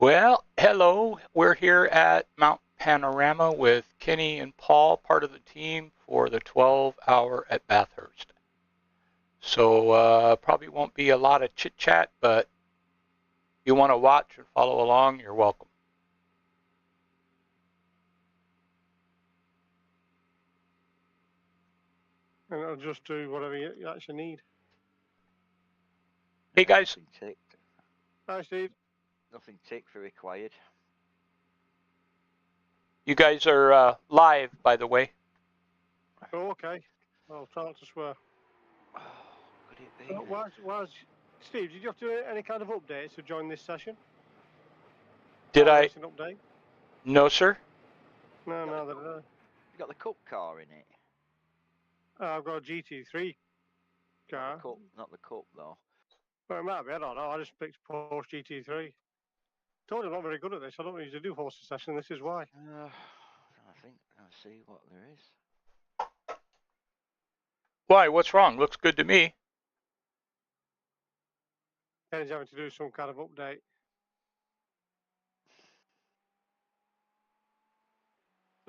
Well, hello. We're here at Mount Panorama with Kenny and Paul, part of the team for the 12-hour at Bathurst. So probably won't be a lot of chit chat, but if you want to watch and follow along, you're welcome. And it'll just do whatever you actually need. Hey guys. Nothing ticked. Hi, Steve. Nothing ticked for required. You guys are live, by the way. Oh, okay. I'll try not to swear. Could it be? Steve, did you have to do any kind of updates to join this session? Did I? An update? No, sir. No, You got the cup car in it. I've got a GT3 car. Not the cup though. Well, it might be. I don't know. I just picked Porsche GT3. Told you I'm not very good at this. I don't usually do horse session. This is why. I think I'll see what there is. Why? What's wrong? Looks good to me. Kenny's having to do some kind of update.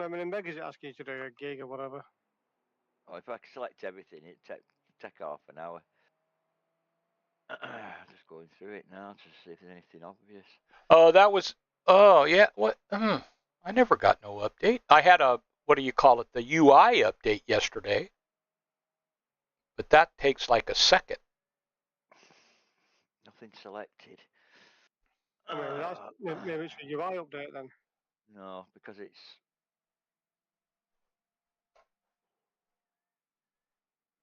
I mean, in Meg, is it asking you to do a gig or whatever? Oh, if I select everything, it'd take half an hour. Just going through it now to see if there's anything obvious. Oh, that was. Oh, yeah. What? I never got no update. I had a, what do you call it, the UI update yesterday. But that takes like a second. Nothing selected. I mean, maybe it's a UI update then. No, because it's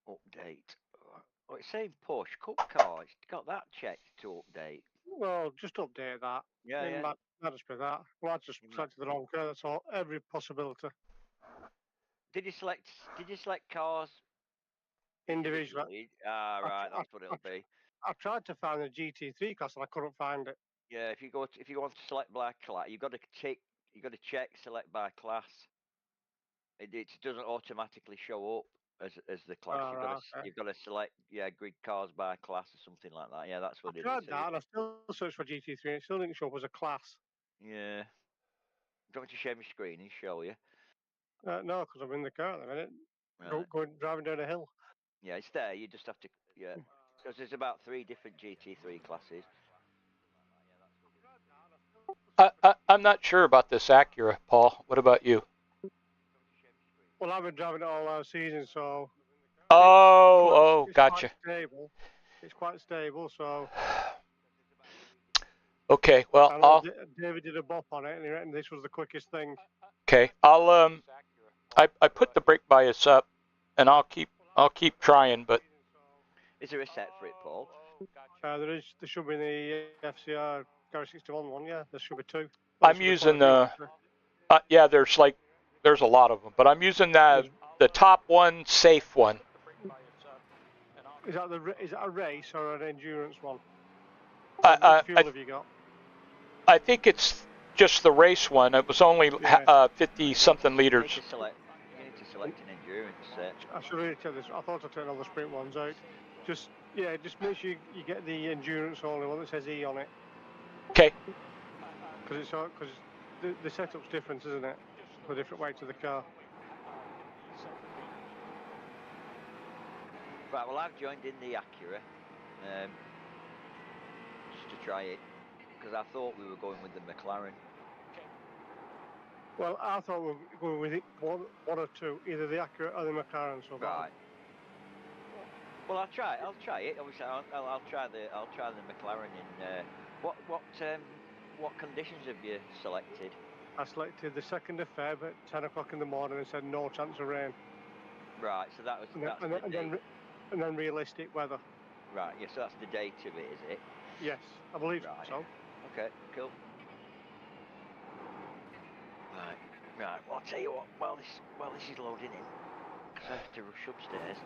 update. Oh, it's saying push cup car. It's got that checked to update. Well, just update that. Yeah. Might just be that. Well, I just selected the wrong car. That's all. Every possibility. Did you select cars individually? Right. That's what it'll be. I tried to find the GT3 class and I couldn't find it. Yeah, if you want to select by class, you've got to check select by class. It doesn't automatically show up as the class. You've got to select grid cars by class or something like that. Yeah, that's what it is. I tried that and I still searched for GT3 and it still didn't show up as a class. Yeah. Do you want me to share my screen and show you? No, because I'm in the car at the minute. Right. Driving down a hill. Yeah, it's there. You just have to because there's about 3 different GT3 classes. I'm not sure about this Acura, Paul. What about you? Well, I've been driving it all season, so. Gotcha. Quite stable. It's quite stable, so. Okay, well, David did a bop on it, and he reckoned this was the quickest thing. Okay, I put the brake bias up, and I'll keep trying, but. Is there a set for it, Paul? There should be in the FCR Garage 61 one. Yeah, there should be 2. I'm using the. There's a lot of them, but I'm using the top one, safe one. Is that a race or an endurance one? What fuel have you got? I think it's just the race one. It was only 50-something liters. You need to select an endurance set. I should really tell this. I thought I'd turn all the sprint ones out. Just make sure you get the endurance only one that says E on it. Okay. Because the setup's different, isn't it? A different way to the car. Right, well, I've joined in the Acura just to try it because I thought we were going with the McLaren. Well, I thought we were going with one or two, either the Acura or the McLaren. So right. Well, I'll try it. Obviously, I'll try the McLaren. In what conditions have you selected? I selected the 2nd of Feb at 10 o'clock in the morning and said no chance of rain. Right, so that's and then realistic weather. Right, yeah, so that's the date of it, is it? Yes, I believe so. Okay, cool. Right. Well, I'll tell you what. While this is loading in, because I have to rush upstairs.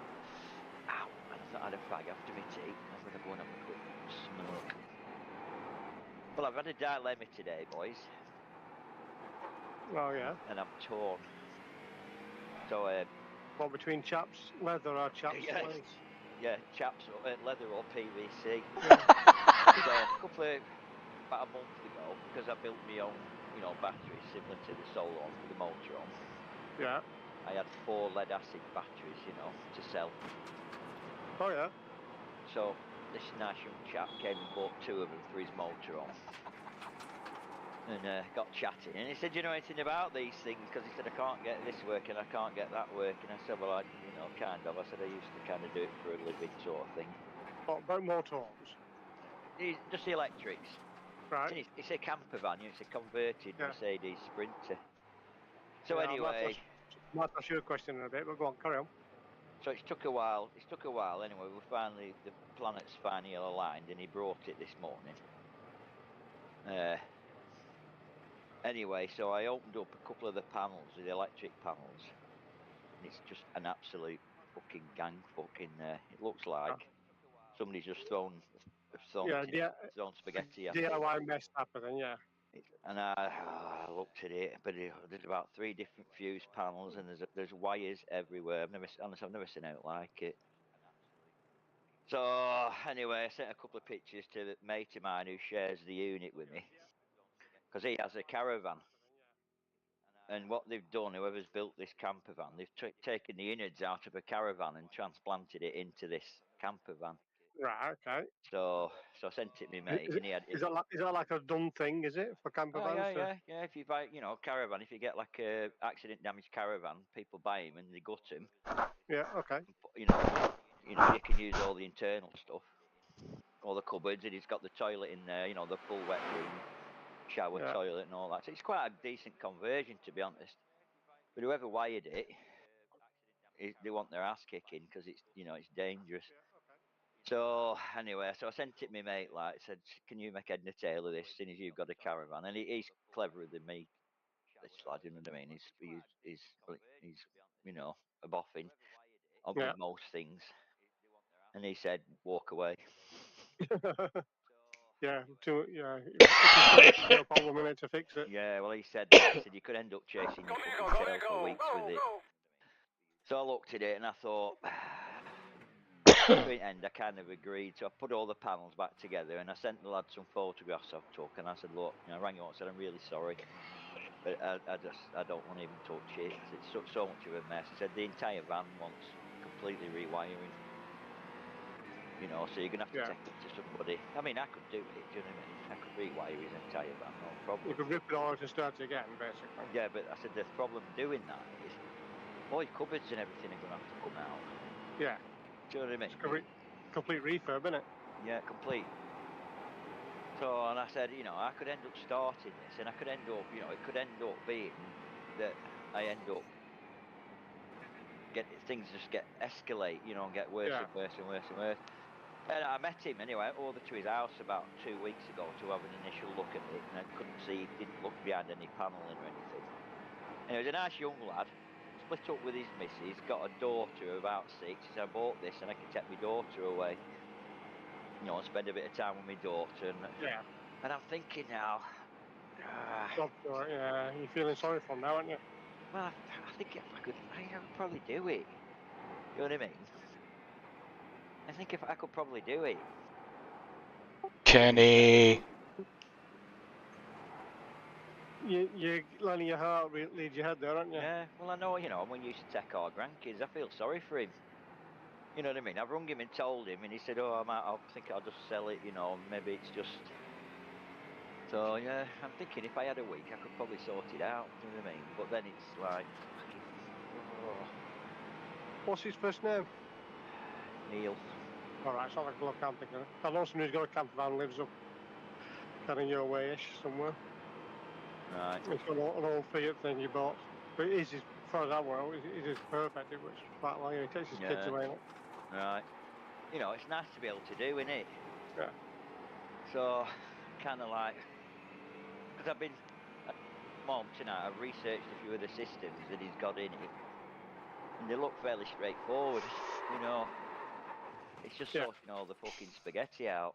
Ow! I thought I had a fag after my tea. I'm gonna go and have a quick smoke. Well, I've had a dilemma today, boys. Oh yeah. And I'm torn. So what, between chaps leather or chaps lace? Yeah, chaps leather or PVC. Yeah. So a couple of about a month ago, because I built my own, batteries similar to the Solon with the motor on. Yeah. I had 4 lead acid batteries, to sell. Oh yeah. So this nice young chap came and bought 2 of them for his motor on. And got chatting, and he said, "You know anything about these things?" Because he said, "I can't get this working, I can't get that working." I said, "Well, kind of." I said, "I used to kind of do it for a living, sort of thing." What about motorhomes? Just the electrics. Right. It's a camper van, it's a converted Yeah. Mercedes Sprinter. So Yeah, anyway, might ask you a question in a bit, but go on, carry on. so it's took a while. Anyway, the planets finally aligned, and he brought it this morning. Anyway, so I opened up a couple of the panels, the electric panels, and it's just an absolute fucking gang fucking. It looks like somebody's just thrown spaghetti at it. DIY mess happening, yeah. And I looked at it, but there's about 3 different fuse panels, and there's wires everywhere. I've never seen out like it. So anyway, I sent a couple of pictures to a mate of mine who shares the unit with me, because he has a caravan. And what they've done, whoever's built this camper van, they've taken the innards out of a caravan and transplanted it into this camper van. Right, okay. So I sent it to my mate, and he had. Is that like a done thing? Is it for camper Oh vans? yeah. If you buy, caravan, if you get like a accident damaged caravan, people buy them and they gut them. Yeah. Okay. You can use all the internal stuff, all the cupboards, and it's got the toilet in there. The full wet room, shower, Yeah. toilet, and all that. So it's quite a decent conversion, to be honest. But whoever wired it, they want their ass kicking, because it's dangerous. So anyway, so I sent it to my mate, like, said, "Can you make head and tail of this, as soon as you've got a caravan?" And he's cleverer than me, this lad, you know what I mean? He's a boffin Yeah. with most things. And he said, "Walk away." Yeah. Yeah. If it's broke, it's your problem in it to fix it. Yeah, well, he said that. He said you could end up chasing your fucking tail for weeks with it. So I looked at it and I thought, in the end, I kind of agreed. So I put all the panels back together, and I sent the lad some photographs I took, and I said, "Look, I rang him up and said, I'm really sorry, but I don't want to even touch it. It's so much of a mess." He said the entire van wants completely rewiring. So you're gonna have to take it to somebody. I mean, I could do it. Do you know what I mean? I could rewire his entire van, no problem. You could rip it all out and start again, basically. Yeah, but I said the problem doing that is all your cupboards and everything are gonna have to come out. Yeah. Do you know what I mean? It's complete refurb, isn't it? Yeah, complete. So, and I said, I could end up starting this, and I could end up, it could end up being that I end up things just get escalate, and get worse and worse and worse and worse. And I met him anyway over to his house about 2 weeks ago to have an initial look at it, and I couldn't see, didn't look behind any paneling or anything. And he was a nice young lad, split up with his missus, got a daughter of about 6. He said, "I bought this and I can take my daughter away, and spend a bit of time with my daughter." And I'm thinking now, Yeah, you're feeling sorry for him now, aren't you? well, I think if I could probably do it. You know what I mean? I think if I could probably do it. Kenny. You're letting your heart lead your head there, aren't you? Yeah, well, I know, when we used to take our grandkids, I feel sorry for him. You know what I mean? I've rung him and told him, and he said, "Oh, I think I'll just sell it, maybe it's just..." So, yeah, I'm thinking if I had a week, I could probably sort it out, you know what I mean? But then it's like, oh. What's his first name? Neil. Alright, it's not like a little camping. I know somebody who's got a camper van, lives up kind of your way-ish somewhere. Right. It's got an old Fiat thing you bought. But it is, as far as I know, it is perfect. It works quite well. He takes his kids away. Right. It's nice to be able to do, isn't it? Yeah. So, kind of like, because I've been, Mom, tonight, I've researched a few of the systems that he's got in it, and they look fairly straightforward, It's just sorting all the fucking spaghetti out.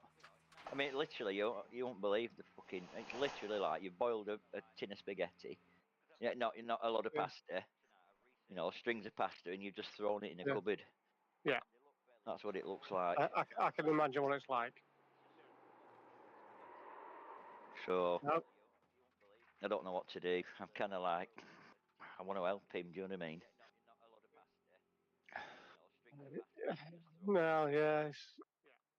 I mean, literally, you won't believe the fucking. It's literally like you've boiled a tin of spaghetti. Yeah, not a lot of pasta. Strings of pasta, and you've just thrown it in a cupboard. Yeah. That's what it looks like. I can imagine what it's like. So No. I don't know what to do. I'm kind of like, I want to help him. Do you know what I mean? Well, yeah,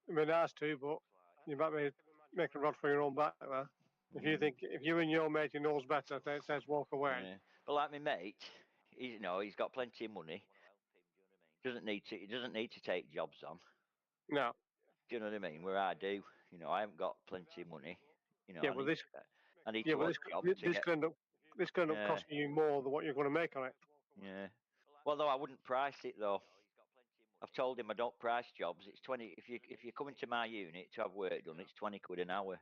it'd be nice too, but you might be making a rod for your own back there. If you think, if you and your mate who knows better, it says walk away. Yeah. But like my mate, he's got plenty of money. Doesn't need to. He doesn't need to take jobs on. No. Do you know what I mean? Where I do, I haven't got plenty of money. Yeah, I well, need, this, I need yeah, to well, odd job to this get. could end up Yeah, costing you more than what you're going to make on it. yeah. Well, though I wouldn't price it though. I've told him I don't price jobs. It's 20. If you're coming to my unit to have work done, it's 20 quid an hour.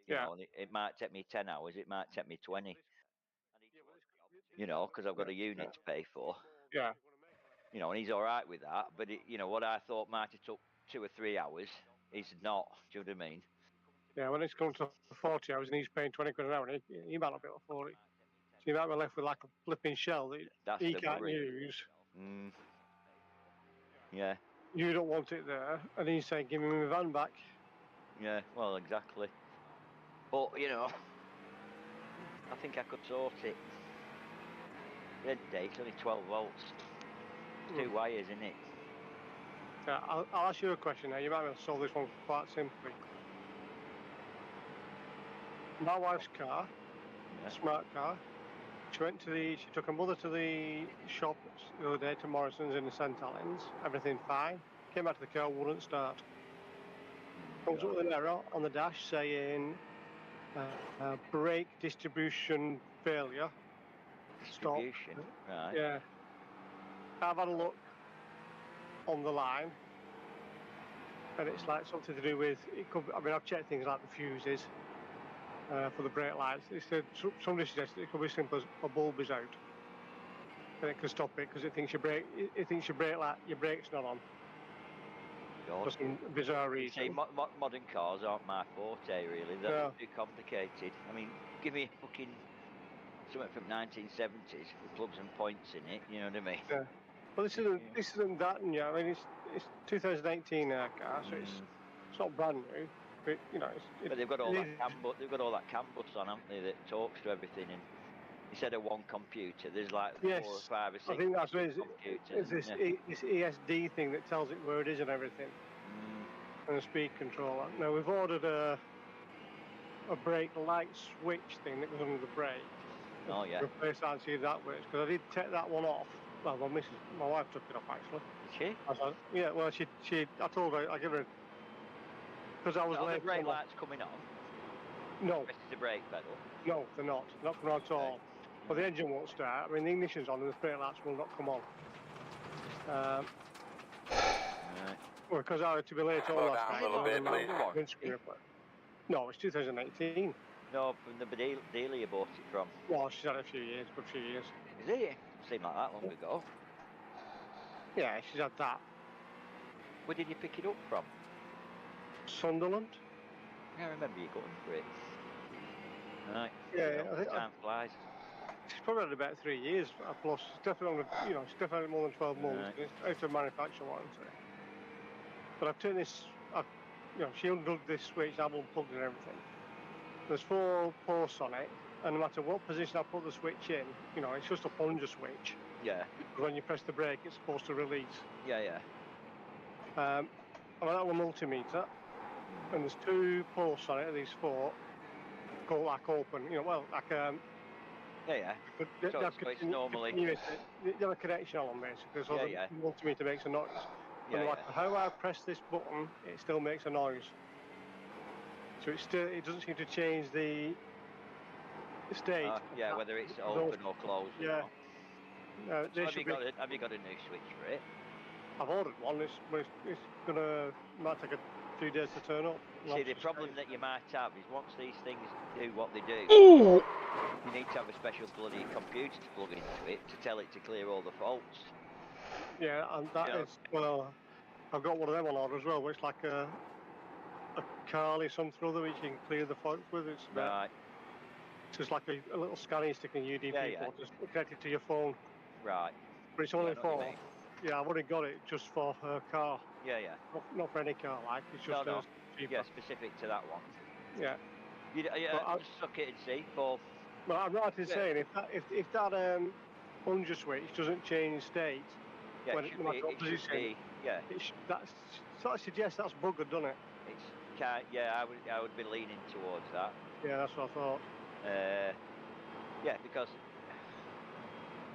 Yeah. And it might take me 10 hours. It might take me 20. Because I've got a Yeah. unit to pay for. Yeah. And he's all right with that. But what I thought might have took 2 or 3 hours, is not. Do you know what I mean? Yeah, when it's come to 40 hours and he's paying 20 quid an hour, he might not be able to afford it. So you might be left with like a flipping shell that That's he the can't worry. use. Mm, yeah, You don't want it there, and he's saying, give me my van back. yeah. Well, exactly. But I think I could sort it. The end of the day, it's only 12 volts. It's 2 wires, isn't it? Yeah, I'll ask you a question now. You might be able to solve this one quite simply. My wife's car, Yeah. smart car, she took her mother to the shop the other day to Morrison's in the St Helens. Everything fine. Came back to the car, wouldn't start. Comes up with an error on the dash saying brake distribution failure. Stop. Distribution, right? Yeah. I've had a look on the line, and it's like something to do with it. I've checked things like the fuses for the brake lights. It said somebody suggested it could be simple as a bulb is out, and it can stop it because it thinks your brake's not on God. for some bizarre You see, reason. modern cars aren't my forte, really. They're No. too complicated. I mean, give me a fucking something from 1970s with plugs and points in it. You know what I mean? Yeah. Well, this isn't that new. I mean, it's 2018 car, so it's not brand new, but But they've got all that CAN bus on, haven't they? That talks to everything. And instead of one computer, there's like Yes, 4 or 5 or 6 I think that's what computers. it's this ESD thing that tells it where it is and everything, and a speed controller. Now we've ordered a brake light switch thing that goes under the brake. Oh yeah. Replace that and see if that works, because I did take that one off. Well, my wife took it off actually. Did she? Yeah, well, I told her, I give her, because I was Are the late. brake lights coming on? No, Press the brake pedal. no, they're not coming on at all. But the engine won't start. I mean, the ignition's on and the brake lights will not come on. Right. Well, because I had to be late all Slow last down night. a little bit, please. Windscreen repair. No, it's 2018. No, from the dealer you bought it from. Well, she's had it a few years, good few years. Is it? Seemed like that long ago. Yeah, she's had that. Where did you pick it up from? Sunderland. I remember you going for it. Right. Yeah, I think time flies. she's probably had about 3 years plus. It's definitely it's definitely more than 12 months. Right. It's out of manufacturer warranty. But I've turned this. She undug this switch. I've unplugged it and everything. There's 4 posts on it, and no matter what position I put the switch in, it's just a plunger switch. Yeah. When you press the brake, it's supposed to release. Yeah. I've got a multimeter, and there's 2 posts on it. These 4 go like open. Like Yeah. So it's normally. You have a connection on basically, so Yeah. the multimeter makes a noise. Yeah. And no matter how I press this button, it still makes a noise. So it doesn't seem to change the state. Yeah, whether it's open or closed. Yeah. So have you got a new switch for it? I've ordered one. It's might take a few days to turn up. See, the problem that you might have is once these things do what they do, Ooh. you need to have a special bloody computer to plug into it to tell it to clear all the faults. Yeah, and that is I've got one of them on order as well, which is like a Carly something or other which you can clear the faults with. It's Right. It's just like a little scanning stick in UDP port, just connected to your phone. Right. But it's only for. Yeah, I've only got it just for her car. Yeah. Not for any car, like it's just no. cheaper. Yeah, specific to that one. Yeah. Yeah, But just suck it and see, Paul. I'm right in Yeah. saying if that plunger switch doesn't change state Yeah, when it should no matter be. what It should position, be. Yeah, that sort of suggests that's buggered, doesn't it? it's yeah. I would be leaning towards that. Yeah, that's what I thought. Yeah, because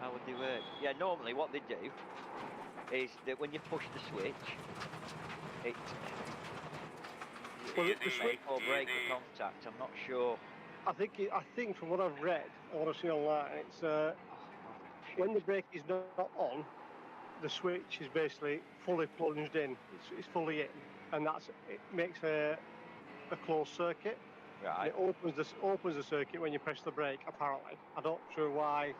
how would they work? Yeah, normally what they do is that when you push the switch, it Well, either the switch. make or break the contact. I'm not sure. I think from what I've read and what I've seen online, it's I'll push it. when the brake is not on, the switch is basically fully plunged in. It's fully in, and it makes a closed circuit. And Right. it opens the circuit when you press the brake. Apparently, I'm not sure why.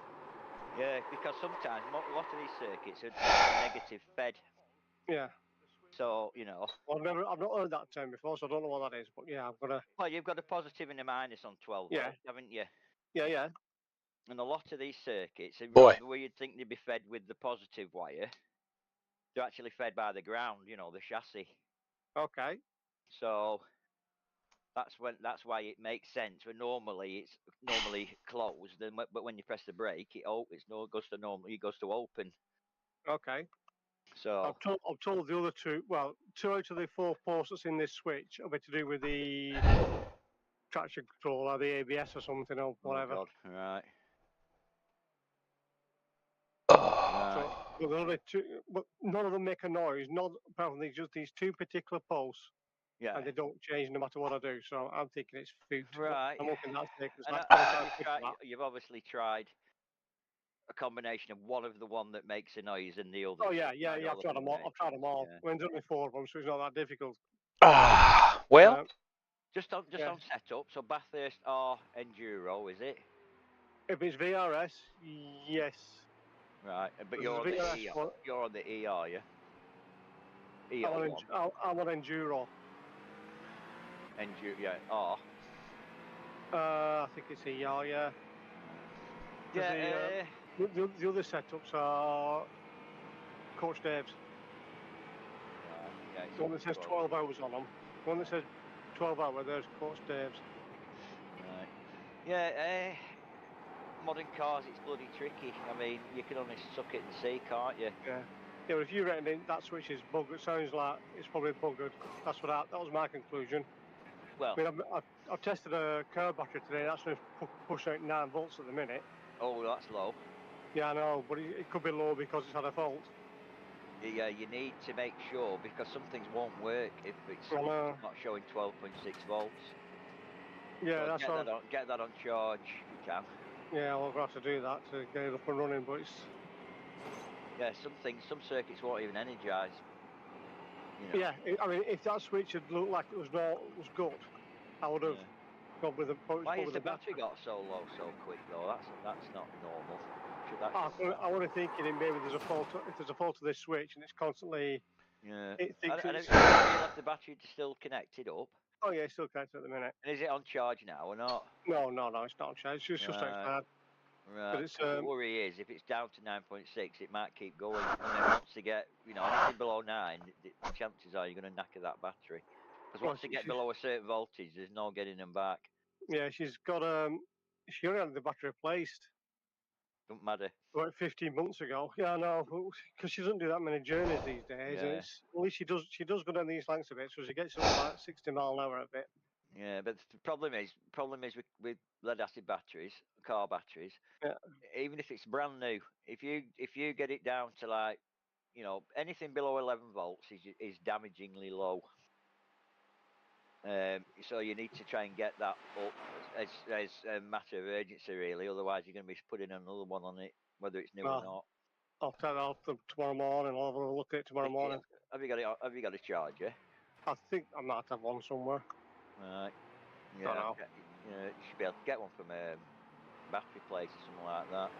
Yeah, because sometimes a lot of these circuits are negative fed. Yeah. So Well, I've not heard that term before, so I don't know what that is. But yeah, I'm gonna. well, you've got a positive and a minus on 12 Yeah. volts, haven't you? Yeah. And a lot of these circuits, Boy. where you'd think they'd be fed with the positive wire, they're actually fed by the ground, the chassis. Okay. So that's why it makes sense. Where normally it's normally closed, but when you press the brake, it goes to open. Okay. So I'm told the other two. Well, 2 out of the 4 ports that's in this switch are to do with the traction control or the ABS or something or oh whatever. god, right, Oh. So but there's only two, but none of them make a noise. Not apparently just these 2 particular posts, yeah, and they don't change no matter what I do. So I'm thinking it's food. But right. I'm hoping that's it. It's And like have 25 you quid tried? for that. You've obviously tried a combination of one that makes a noise and the Oh others. yeah, Tried yeah. all I've of tried them them to all. make I've tried them all. yeah. I mean, there's only 4 of them, so it's not that difficult. Well, Um, Just yeah. on setup. So Bathurst are enduro, is it? If it's VRS, yes. Right, but There's you're a on the VRS E. one. You're on the E, are you? E I'm or on, one? I'm on enduro. Enduro, yeah. R. I think it's ER, yeah. Because Yeah. the other setups are Coach Dave's. Right. Yeah. It's The one on that says 12. 12 hours on them. The one that says 12 hour, there's Coach Dave's. Right. Yeah. Modern cars, it's bloody tricky. I mean, you can only suck it and see, can't you? Yeah. Yeah, but if you reckon that switch is buggered, it sounds like it's probably buggered. That was my conclusion. Well. I mean, I've tested a car battery today. That's only pushing out 9 volts at the minute. Oh, that's low. Yeah, I know, but it could be low because it's had a fault. Yeah, you need to make sure because some things won't work if it's not showing 12.6 volts. Yeah, So that's what. get that on charge if you can. Yeah, I'll have to do that to get it up and running. But it's Yeah, some circuits won't even energize. yeah. I mean, if that switch had looked like it was good, I would have gone with the Why has with the the battery got so low so quick though? That's not normal. I want to thinking it maybe there's a fault. If there's a fault to this switch and it's constantly, Yeah. it thinks And it's. have you left the battery still connected up? Oh yeah, it's still connected at the minute. And is it on charge now or not? No, it's not on charge. It's just outside. Right. But it's Because the worry is if it's down to 9.6, it might keep going. And then once they get, anything below 9, the chances are you're going to knacker that battery. Because once they get below a certain voltage, there's no getting them back. Yeah, she's got she only had the battery replaced. Don't matter. About 15 months ago. Yeah, I know, because she doesn't do that many journeys these days, and Yeah. it's at least she does go down these lengths a bit, so she gets up about 60 mile an hour a bit. Yeah, but the problem is with lead acid batteries, car batteries. Yeah. Even if it's brand new, if you get it down to like, anything below 11 volts is damagingly low. So you need to try and get that up as a matter of urgency, really. Otherwise, you're going to be putting another one on it, whether it's new or not. I'll tell her tomorrow morning. I'll have a look at it tomorrow morning. Have you got it? Have you got a charger? I think I might have one somewhere. Right. Yeah. Don't know. You should be able to get one from a battery place or something like that.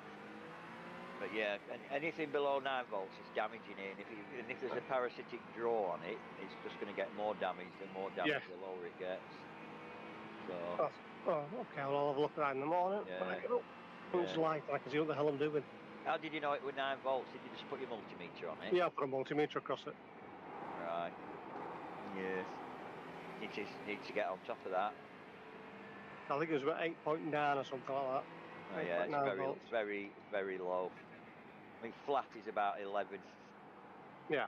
But yeah, anything below 9 volts is damaging it, and if there's a parasitic draw on it, it's just going to get more damage, the lower it gets. So. Okay. Well, I'll have a look at that in the morning when I get up. It's light, and I can see what the hell I'm doing. How did you know it was 9 volts? Did you just put your multimeter on it? Yeah, I put a multimeter across it. Right. Yeah. Need to get on top of that. I think it was about 8.9 or something like that. Oh yeah, it's 8.9 very, volts. very, very low. I mean, flat is about 11. Yeah.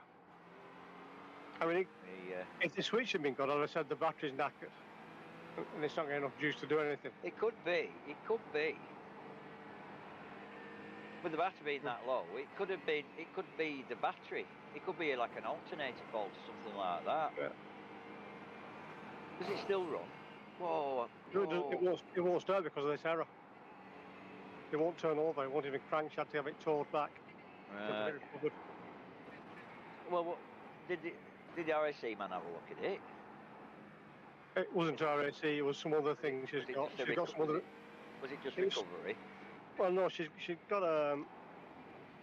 I mean, The, if the switch had been good, I'd have said the battery's knackered, and it's not getting enough juice to do anything. it could be. It could be. With the battery being that low, it could have been. It could be the battery. It could be like an alternator fault or something like that. Yeah. Does it still run? Whoa! It won't start because of this error. It won't turn over. It won't even crank. You had to have it towed back to get it recovered. Well, did the RAC man have a look at it? It wasn't RAC. It was some other thing she's got. She's got some other. Was it just recovery? Well, no, she's got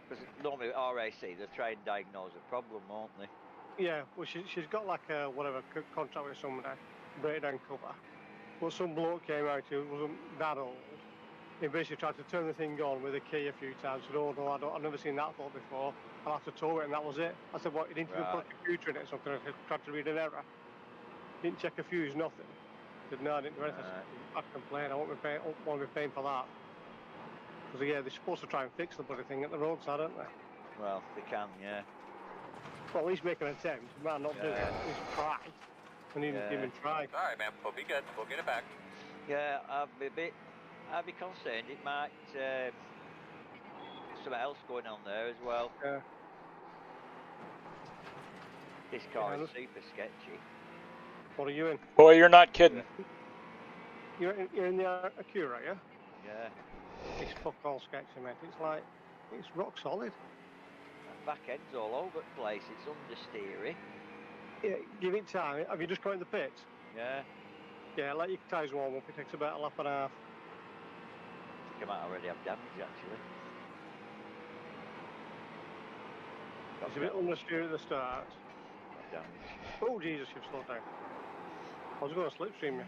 Because normally at RAC they try and diagnose a problem, won't they? Yeah, well, she's got like a whatever contract with somebody, breakdown cover. But some bloke came out who wasn't that old. He basically tried to turn the thing on with a key a few times. Said, "Oh no, I've never seen that fault before. I'll have to tow it," and that was it. I said, "What? You didn't even put a computer in it or something?" I tried to read an error. Didn't check a fuse, nothing. I said, "No, I didn't do anything." I'd complain. I won't want to be paying for that. Because yeah, they're supposed to try and fix the bloody thing at the roadside, aren't they? Well, they can, yeah. Well, at least make an attempt. You might not do it. At least try. And even try. All right, man. We'll be good. We'll get it back. Yeah, I'd be concerned. It might something else going on there as well. Yeah. This car is super sketchy. What are you in? Boy, you're not kidding. You're in the Acura, yeah? Yeah. It's fuck all sketchy, mate. It's like, it's rock solid. That back end's all over the place. It's understeery. Yeah, give it time. Have you just got in the pits? Yeah. Yeah, let your tyres warm up. It takes about a lap and a half. I think I might already have damage, actually. It's a bit understeer at the start. Got damage. Oh, Jesus, you've slowed down. I was going to slipstream you. Yeah,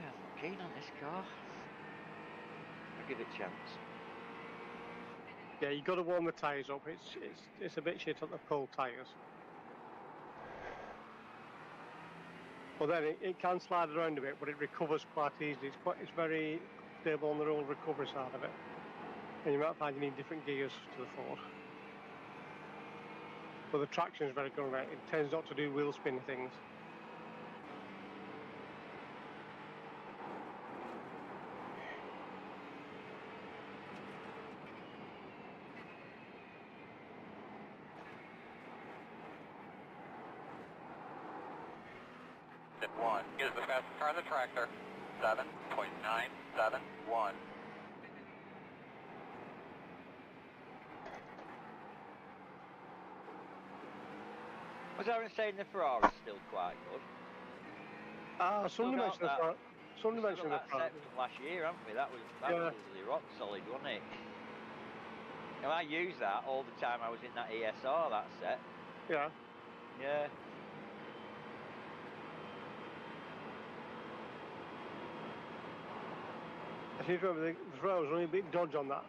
I'm not keen on this car. I'll give it a chance. Yeah, you've got to warm the tyres up. It's a bit shit on the pull tyres. But then it can slide around a bit, but it recovers quite easily. It's very stable on the roll recovery side of it. And you might find you need different gears to the Ford. But the traction is very good on it. It tends not to do wheel spin things. Step 1. Get us the fastest car on the tractor. 7.971. Was Aaron saying the Ferrari's still quite good? Somebody mentioned the front. Somebody mentioned the front. Set from last year, haven't we? That was absolutely rock solid, wasn't it? Now, I used that all the time I was in that ESR, that set. Yeah. Yeah. I seem to remember the Ferrari was only a bit dodge on that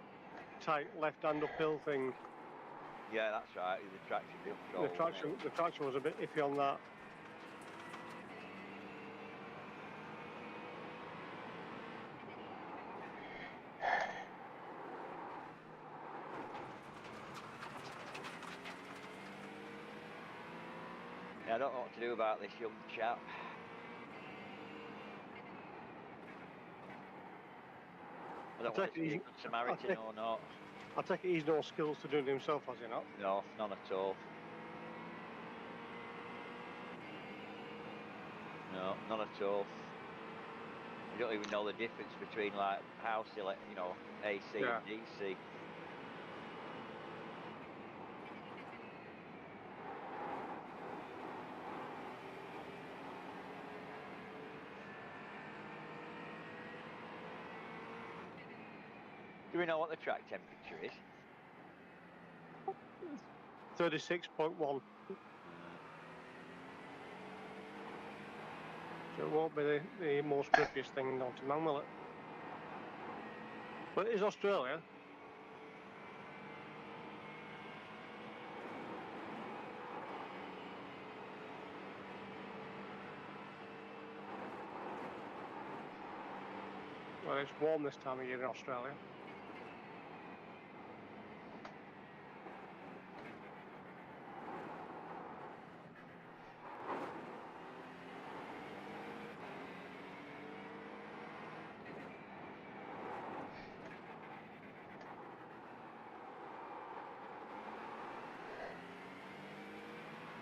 tight left-hand uphill thing. Yeah, that's right. The traction, The traction was a bit iffy on that. Yeah, I don't know what to do about this young chap. I don't know if he's a good Samaritan or not. I take it he's no skills to do it himself, has he not? No, none at all. No, none at all. You don't even know the difference between like house, AC and DC. Do we know what the track temperature is? 36.1. So it won't be the most grippiest thing known to man, will it? But it is Australia. Well, it's warm this time of year in Australia.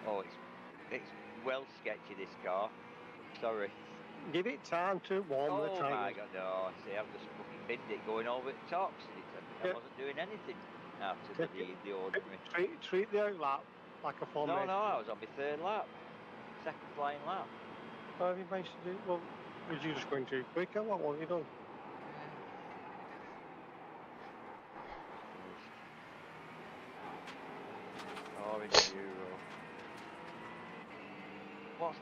Oh, it's well sketchy, this car. Sorry. Give it time to warm the Oh tyres. my god, no, see, I've just fucking binned it going over the tops, and I Yeah. wasn't doing anything out of Take the ordinary. Treat the outlap like a formation. No, I was on my third lap. Second flying lap. What have you managed to do? Well, was you just going too quick or what have you done? Orange Euro. What's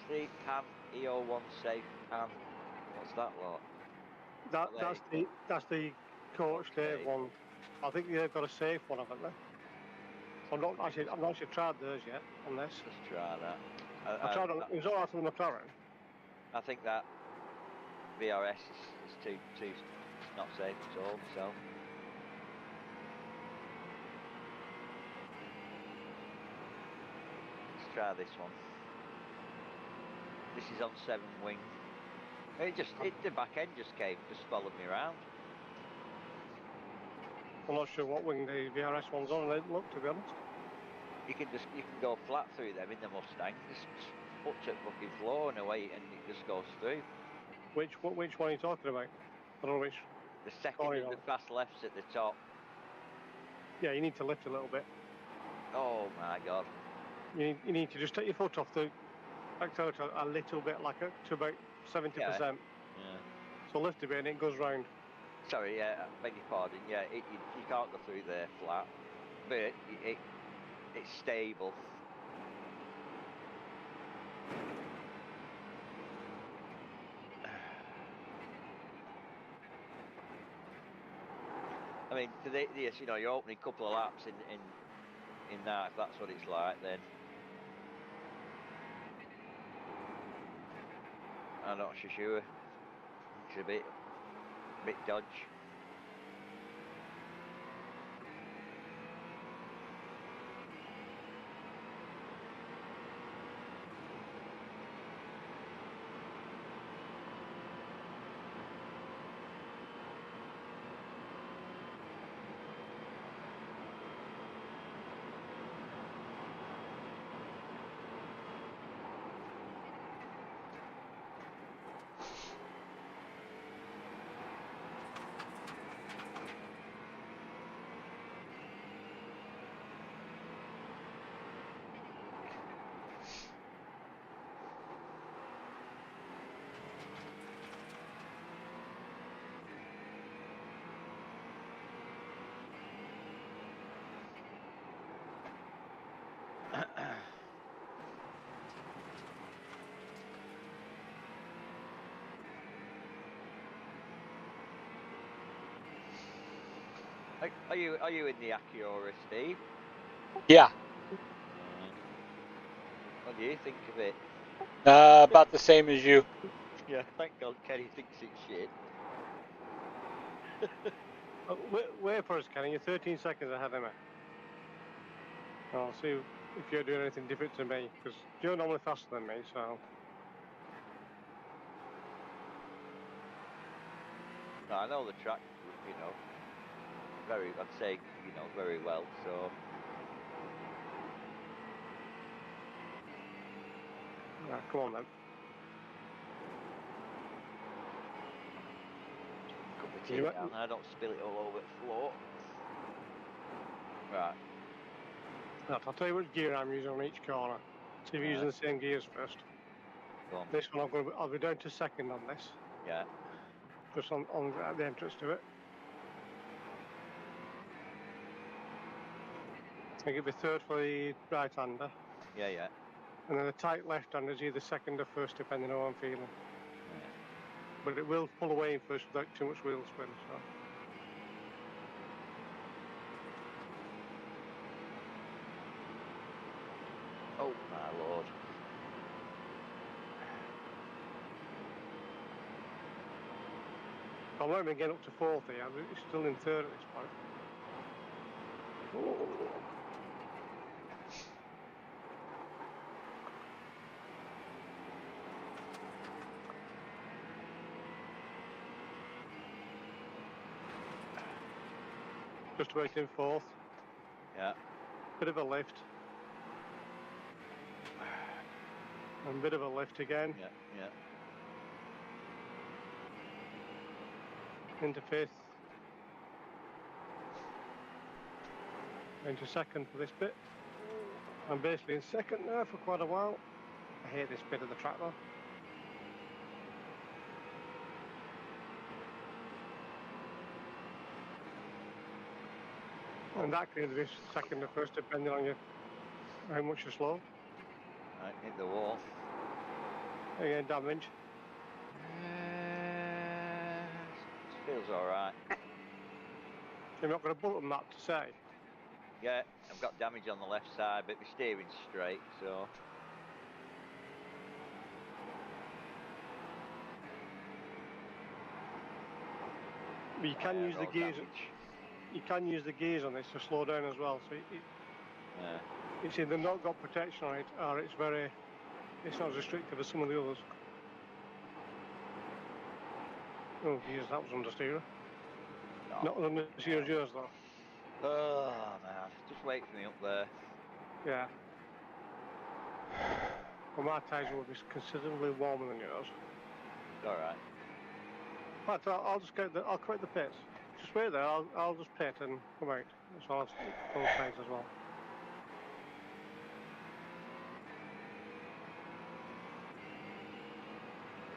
the PAN EO1 safe PAN? What's that lot? That's the coach Dave safe. one. I think they've got a safe one, haven't they? I've not actually tried theirs yet on this. Just try that. I tried on, it was alright on the McLaren. I think that VRS is too it's not safe at all. So let's try this one. This is on 7 wing. The back end just followed me around. I'm not sure what wing the VRS one's on, and look, to be honest. You can go flat through them in the Mustang. Just put to fucking floor and away, and it just goes through. Which one are you talking about? I don't know which. The second of the fast lefts at the top. Yeah, you need to lift a little bit. Oh my god. You need to just take your foot off the accelerator a little bit, to about 70%. Yeah. So lift a bit and it goes round. Sorry, yeah, I beg your pardon. Yeah, you can't go through there flat, but it's stable. I mean, for this, you're opening a couple of laps in that, if that's what it's like, then I'm not so sure. It's a bit dodge. Are you in the Acura, Steve? Yeah. What do you think of it? About the same as you. Yeah, thank God Kenny thinks it's shit. Wait for us, Kenny. You're 13 seconds ahead of me. I'll see if you're doing anything different to me, because you're normally faster than me, so... No, I know the track, I'd say, very well, so... Right, come on then. Put my tea down, I don't spill it all over the floor. Right. I'll tell you which gear I'm using on each corner. See if you're using the same gears first. Go on. This one I'll be down to second on this. Yeah. Just on the entrance to it. I think it'll be third for the right-hander. Yeah. And then the tight left-hander is either second or first, depending on how I'm feeling. Yeah. But it will pull away in first without too much wheel spin, so... Oh my lord. I'm not even getting up to fourth here. It's still in third at this point. Oh. Just about in fourth. Yeah. Bit of a lift. And a bit of a lift again. Yeah. Yeah. Into fifth. Into second for this bit. I'm basically in second now for quite a while. I hate this bit of the track though. And that can be second or first depending on how much you're slow. Right, hit the wall. Again, damage. Feels alright. You're not got a button map to say. Yeah, I've got damage on the left side, but my steering's straight, so. But you can use the road gears. damage. You can use the gears on this to slow down as well. So it's either not got protection on it, or it's not as restrictive as some of the others. Oh, geez, that was understeer. No. Not understeer as yours though. Oh man, just wait for me up there. Yeah. Well, my tyres will be considerably warmer than yours. Alright. But I'll just I'll quit the pits. Just wait there. I'll just pit and come out. So I'll full tyres as well.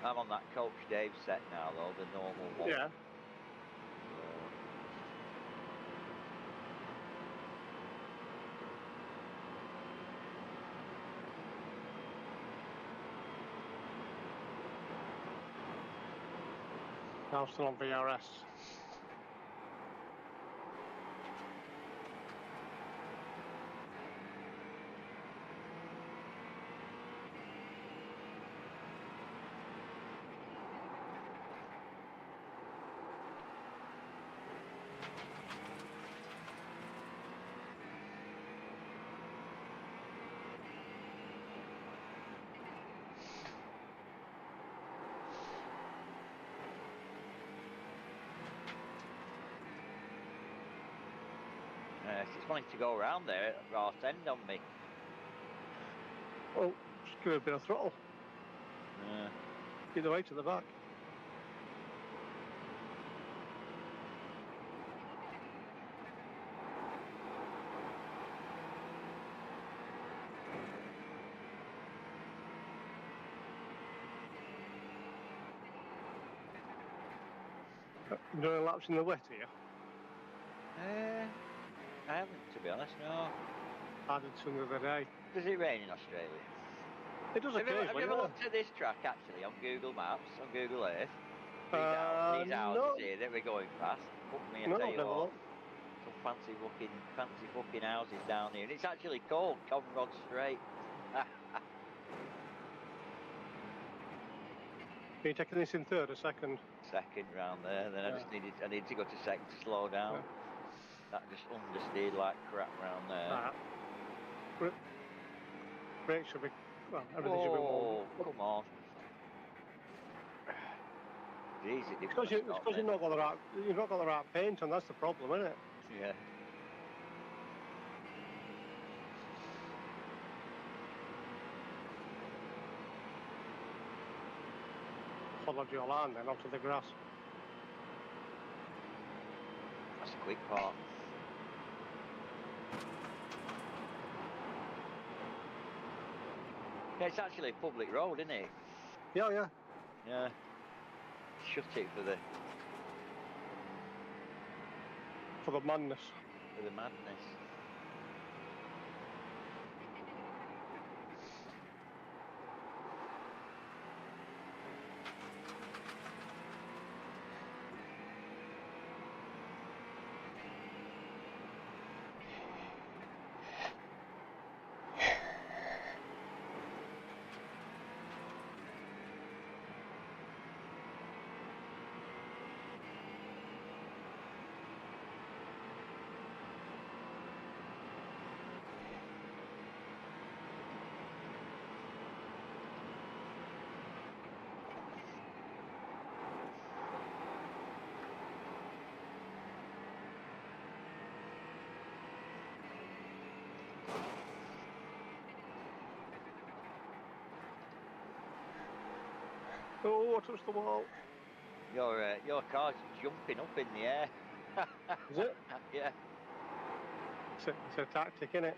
I'm on that Coach Dave set now though, the normal one. Yeah. I'm still on VRS. She's wanting to go around there at Ross End on me. Oh, just give it a bit of throttle. Get the way to the back. Doing laps in the wet here. I haven't, to be honest, no. I did some the other day. Does it rain in Australia? It does Have you occasionally. ever looked at this track actually on Google Maps, on Google Earth? These houses No. here that we're going past. Fuck me, I No, tell I've you never what. looked. Some fancy fucking houses down here. And it's actually called Conrod Strait. Are you taking this in third or second? Second round there, then Yeah. I needed to go to second to slow down. Yeah. That just understeered like crap round there. Brakes should be, well, everything should be more. Come on. Jeez, it It's because you've not got the right paint on. That's the problem, isn't it? Yeah. Followed your line then onto the grass. That's a quick part. Yeah, it's actually a public road, isn't it? Yeah, yeah. Yeah. Shut it for the madness. For the madness. Oh, I touched the wall. Your car's jumping up in the air. Is it? Yeah. It's a tactic, isn't it?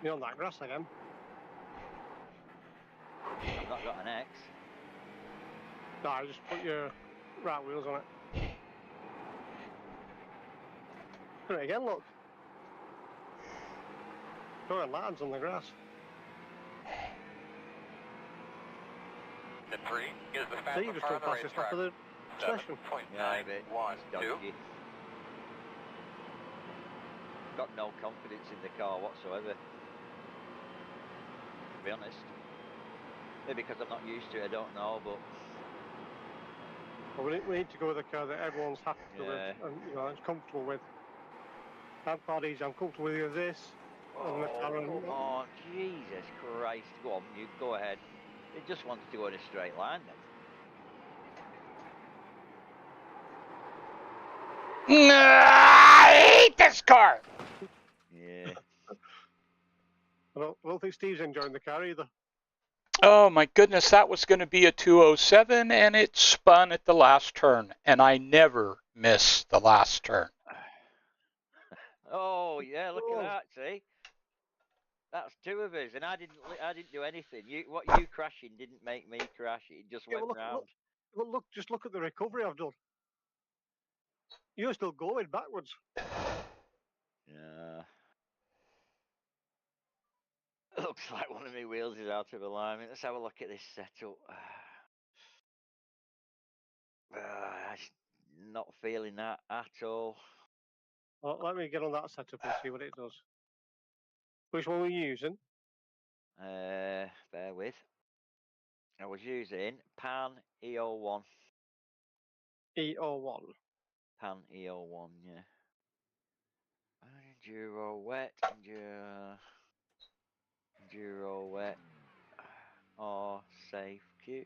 You're on that grass again. I've not got an X. No, just put your right wheels on it. Do it again, look. Throwing lads on the grass. The 3 is the See, fastest you just car on took the past the top racetrack. of the session. 7.912. Dodgy. Got no confidence in the car whatsoever. To be honest. Maybe because I'm not used to it, I don't know, but Well, we need to go with a car that everyone's happy with and is comfortable with. I'm quite easy. I'm comfortable with either this and the car. come on, Jesus Christ. Go on, you go ahead. It just wants to go in a straight line then. I hate this car. Yeah. I don't think Steve's enjoying the car either. Oh my goodness, that was going to be a 207 and it spun at the last turn, and I never miss the last turn. Oh yeah, look at that. See, that's two of us, and I didn't do anything. What you crashing didn't make me crash. It just went round. Look, just look at the recovery I've done. You're still going backwards. Yeah. Looks like one of my wheels is out of alignment. Let's have a look at this setup. Not feeling that at all. Well, let me get on that setup and see what it does. Which one were you using? Bear with. I was using Pan EO1. EO1. Pan EO1, yeah. Enduro wet, enduro wet, or safe. Q,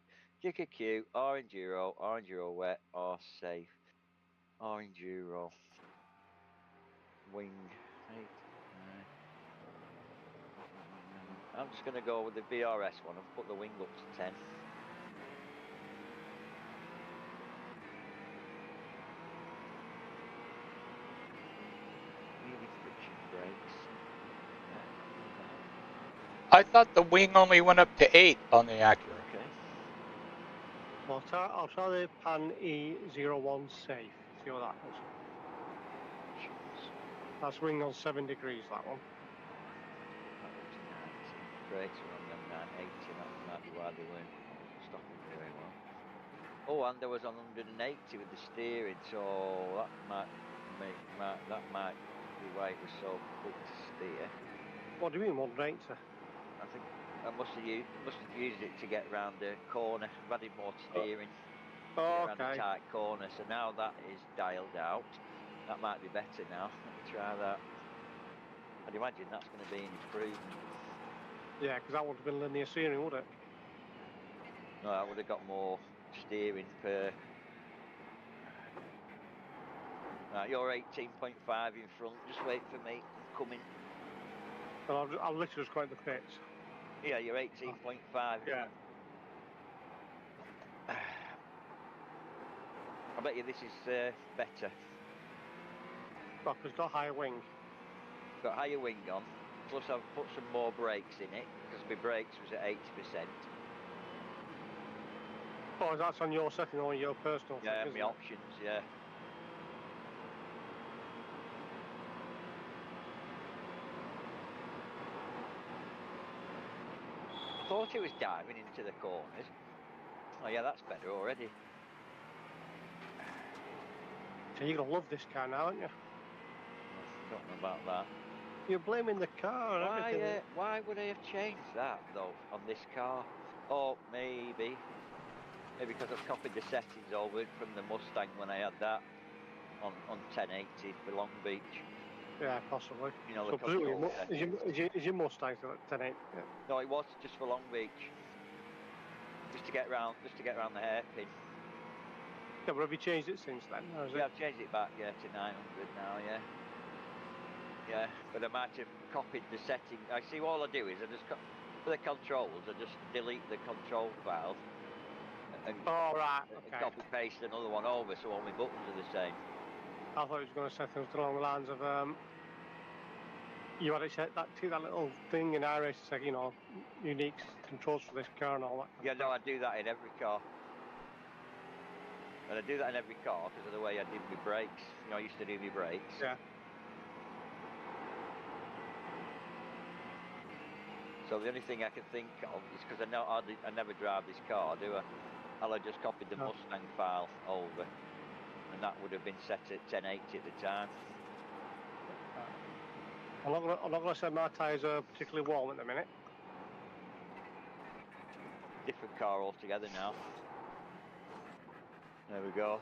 or enduro wet, or safe, or enduro. Wing. 8, 9. I'm just going to go with the BRS one and put the wing up to 10. Maybe friction brakes. I thought the wing only went up to 8 on the Acura. Okay. Well, I'll try the Pan E01 safe. See what that does. That's wing on 7 degrees, that one. That was 90. Brakes were only on 980. That might be why they weren't stopping very well. Oh, and there was on 180 with the steering, so that might be why it was so quick to steer. What do you mean 180? I think I must have used it to get round the corner. I've added more steering to get around the tight corner. So now that is dialed out. That might be better now. Let me try that. I'd imagine that's going to be an improvement. Yeah, because that would have been linear steering, would it? No, I would have got more steering per. Right, you're 18.5 in front. Just wait for me. I'm coming. Well, I'll literally just go at the pits. Yeah, you're 18.5. Yeah. I bet you this is better. Well, because it's got higher wing. Got higher wing on. Plus I've put some more brakes in it because my brakes was at 80%. Oh, that's on your setting or your personal Yeah, thing, my options, yeah. I thought it was diving into the corners. Oh yeah, that's better already. So you're going to love this car now, aren't you? I don't know about that. You're blaming the car and everything. Why would I have changed that, though, on this car? Oh, maybe because I've copied the settings over from the Mustang when I had that on 1080 for Long Beach. Yeah, possibly. You know, So the presumably, control settings. is your Mustang still at 10.8? Yeah. No, it was just for Long Beach. Just to get round the hairpin. Yeah, but have you changed it since then? Or is Yeah, it? I've changed it back, yeah, to 900 now, yeah. Yeah, but I might have copied the setting. I see all I do is I just, for the controls, I just delete the control file and, Oh, right, and okay. copy paste another one over so all my buttons are the same. I thought it was going to say things along the lines of you had to set that little thing in iRace to say, you know, unique controls for this car and all that kind Yeah, of no, stuff. I do that in every car. And I do that in every car because of the way I did my brakes. You know, I used to do my brakes. Yeah. So the only thing I can think of is because I never drive this car, do I? I'll have just copied the No. Mustang file over, and that would have been set at 1080 at the time. I'm not gonna say my tyres are particularly warm at the minute. Different car altogether now. There we go.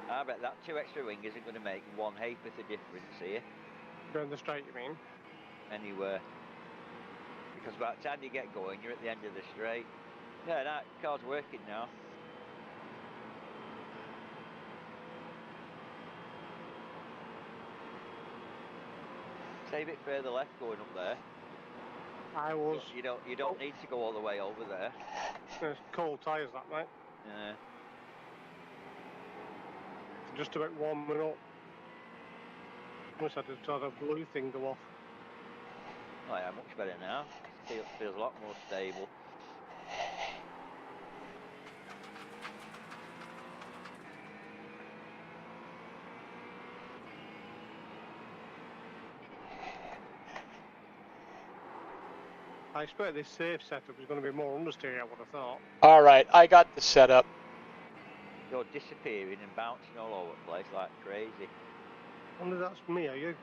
I bet that 2 extra wing isn't going to make one ha'porth of difference here. Going the straight, you mean? Anywhere. Because by the time you get going, you're at the end of the straight. Yeah, that car's working now. Stay a bit further left going up there. I was. You don't need to go all the way over there. It's cold tyres, that mate. Yeah. Just about warming up. Must have to try the blue thing go off. Oh yeah, much better now. Feels a lot more stable. I expect this safe setup is going to be more understeer, I would have thought. All right, I got the setup. You're disappearing and bouncing all over the place like crazy. I wonder if that's me, are you?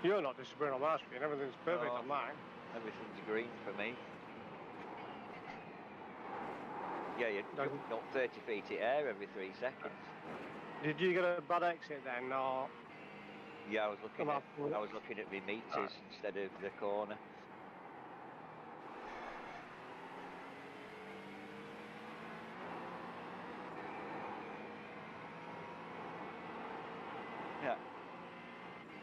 You're not disappearing on my screen, everything's perfect No. on mine. Everything's green for me. Yeah, you're up 30 feet in air every 3 seconds. Did you get a bad exit then, or? Yeah, I was looking at my meters instead of the corner. Yeah.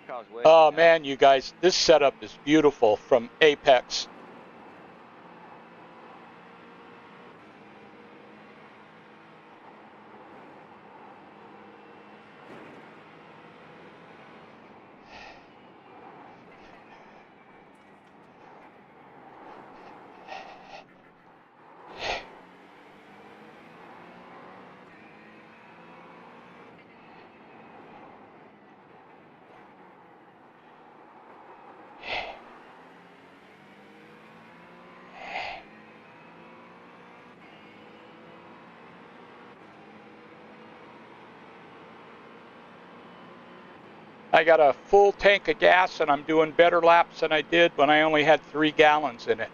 Car's working Oh now. man, you guys, this setup is beautiful from Apex. I got a full tank of gas and I'm doing better laps than I did when I only had 3 gallons in it.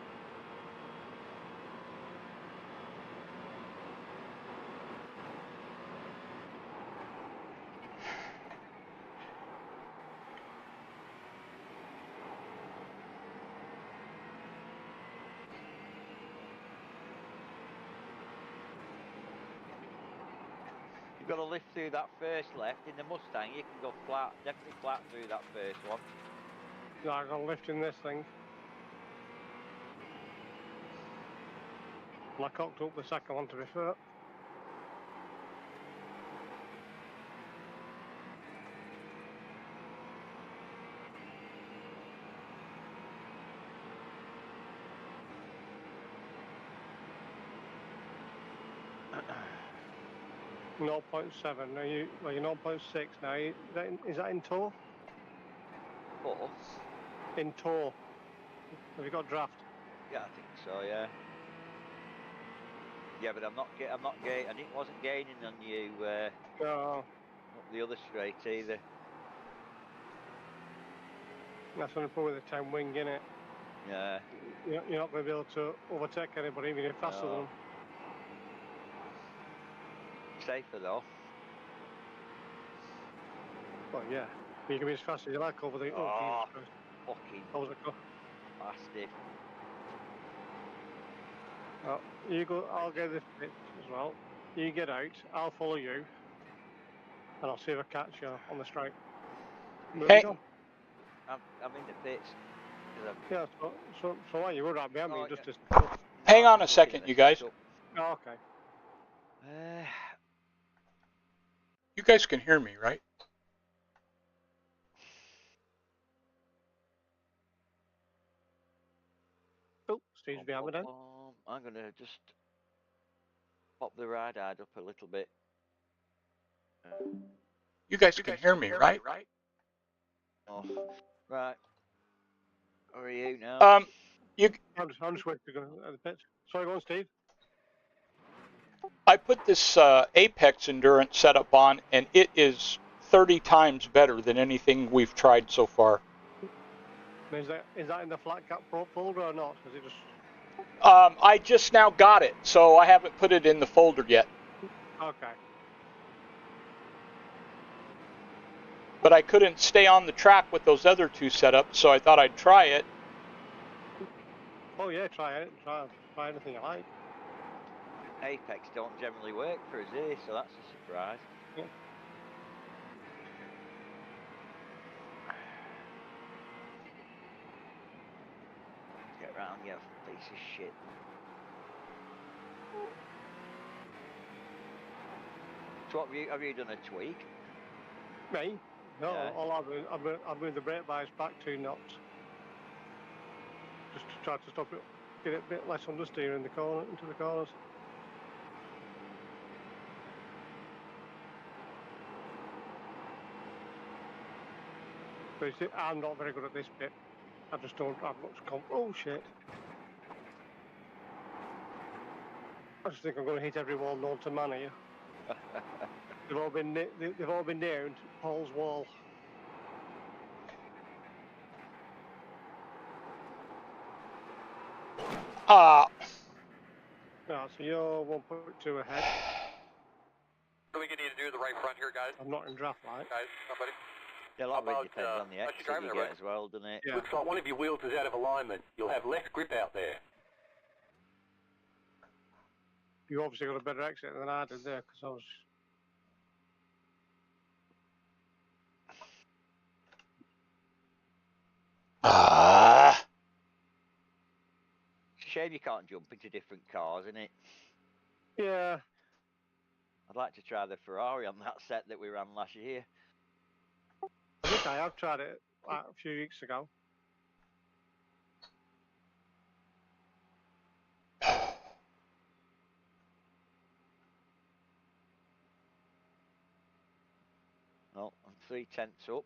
You've got to lift through that first left. In the Mustang, you can go flat, definitely flat through that first one. No, I got a lift in this thing. And I cocked up the second one, to be fair. No 0.7. Now you're 0.6 now. Is that in tow? Four? In tow. Have you got draft? Yeah, I think so. Yeah. Yeah, but I'm not gaining. I wasn't gaining on you No. up the other straight either. That's only probably the 10 wing, innit? Yeah. You're not going to be able to overtake anybody even if you're faster than No. them. Safer though. Well, yeah. You can be as fast as you like over the. Oh, Oh, Jesus Christ. fucking That was a go. bastard. Oh, you go. I'll get this bit as well. You get out. I'll follow you, and I'll see if I catch you on the straight. Where Hey. you go? I'm in the pits. 'Cause I've- Yeah. So why you were right behind me? Oh, You just. Hang No, on a I'm second, looking you at the guys. setup. Oh, okay. You guys can hear me, right? Oh, Steve's behind me then. I'm gonna just pop the radar up a little bit. You guys can hear me, right? Oh, right. Where are you now? I'm just waiting to go at the pit. Sorry, go on, Steve. I put this Apex Endurance setup on, and it is 30 times better than anything we've tried so far. Is that in the flat cap folder or not? Is it just? I just now got it, so I haven't put it in the folder yet. Okay. But I couldn't stay on the track with those other two setups, so I thought I'd try it. Oh yeah, try it. Try anything you like. Apex don't generally work for us here, so that's a surprise. Yeah. Get round, you piece of shit. So what have you done a tweak? Me? No, Yeah. all I've moved the brake bias back 2 knots. Just to try to stop it, get it a bit less understeer into the corners. But you see, I'm not very good at this bit. I just don't have much oh shit. I just think I'm going to hit every wall known to man here. They've all been named Paul's wall. Ah. Yeah, so you're 1.2 ahead. What do we need to do to the right front here, guys? I'm not in draft light. Guys, somebody? Yeah, a lot of How it about, depends on the unless exit you're driving you the get right- as well, doesn't it? Yeah. Looks like one of your wheels is out of alignment. You'll have less grip out there. You obviously got a better exit than I did there because I was. Ah. It's a shame you can't jump into different cars, isn't it? Yeah. I'd like to try the Ferrari on that set that we ran last year. I think I have tried it like, a few weeks ago. No, I'm 3/10 up.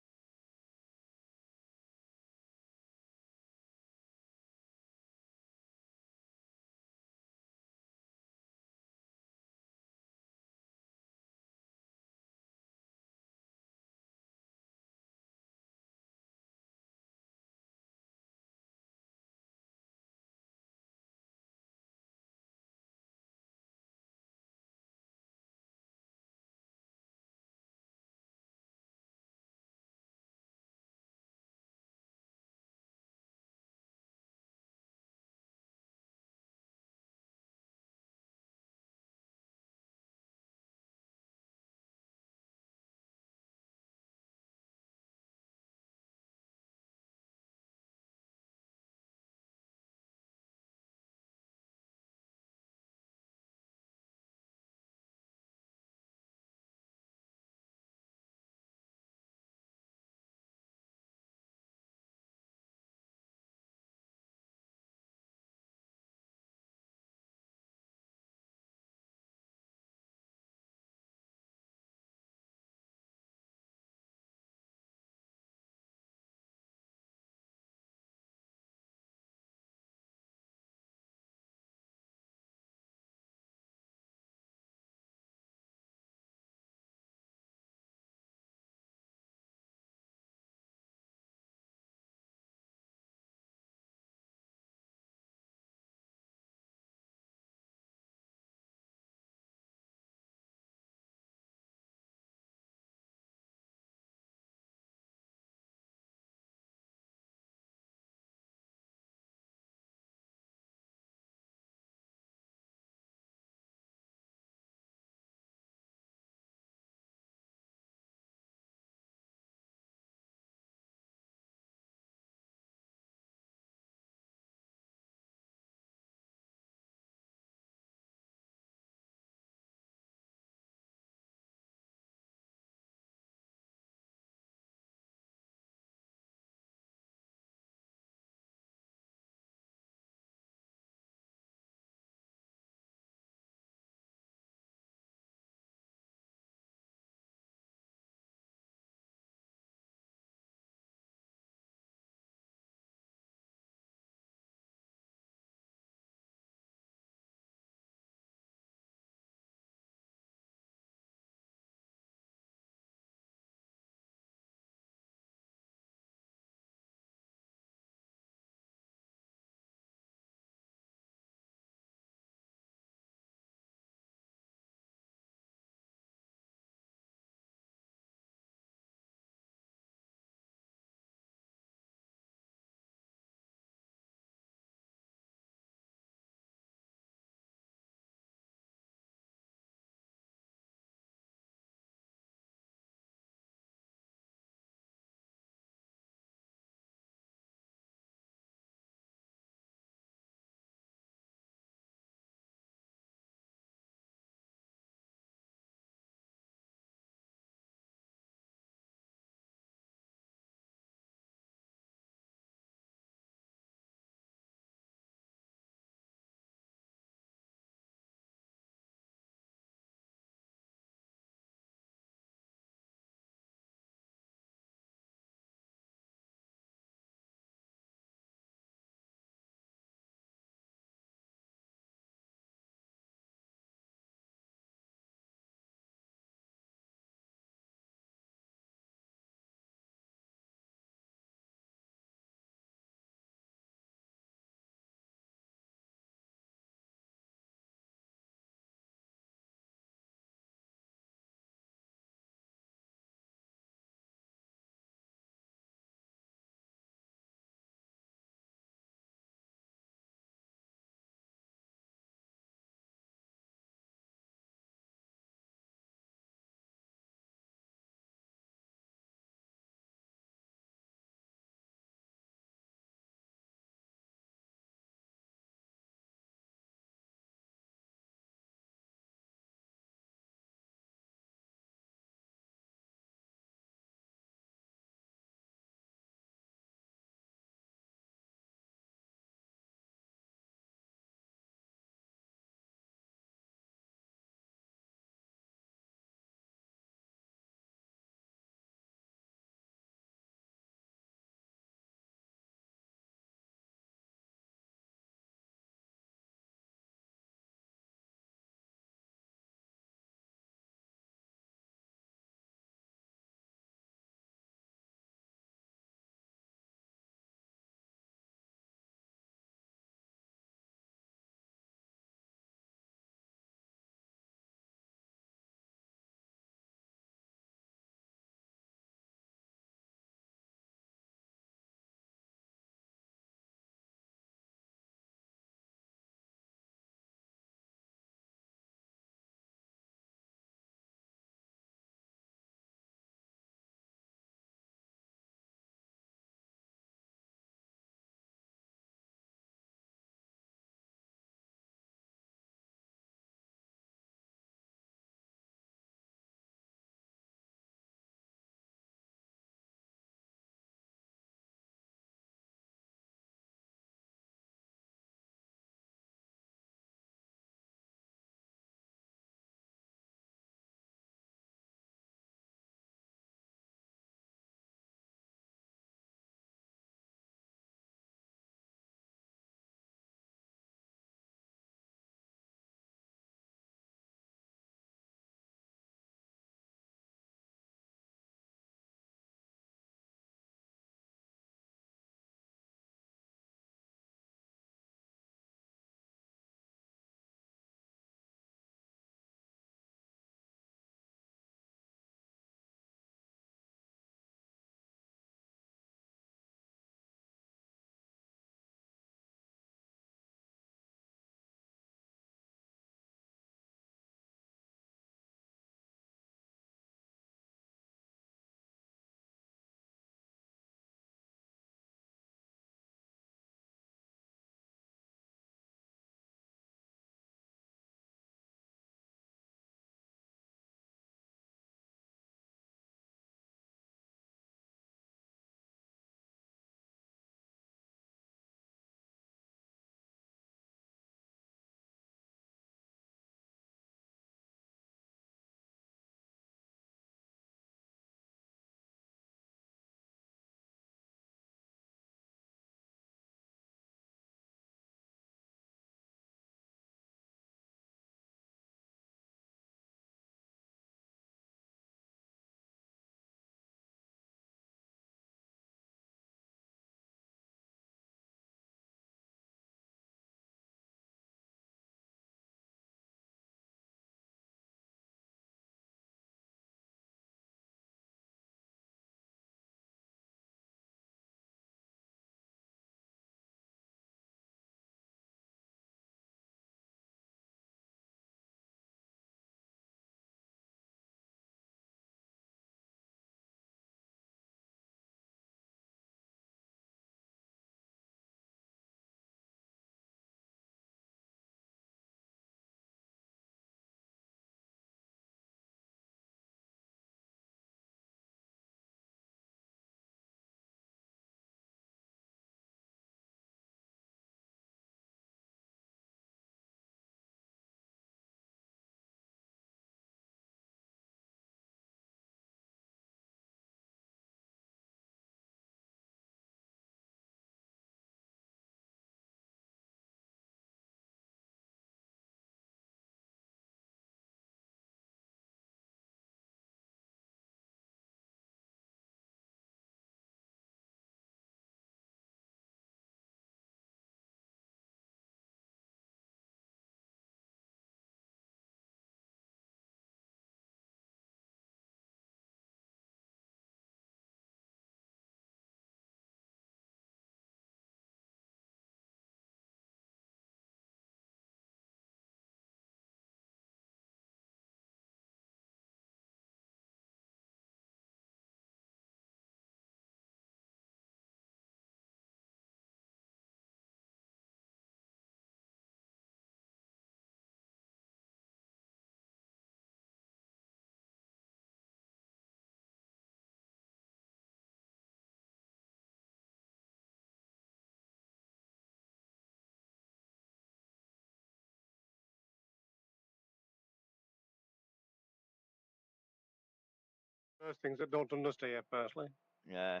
Those things that don't understand personally. Yeah.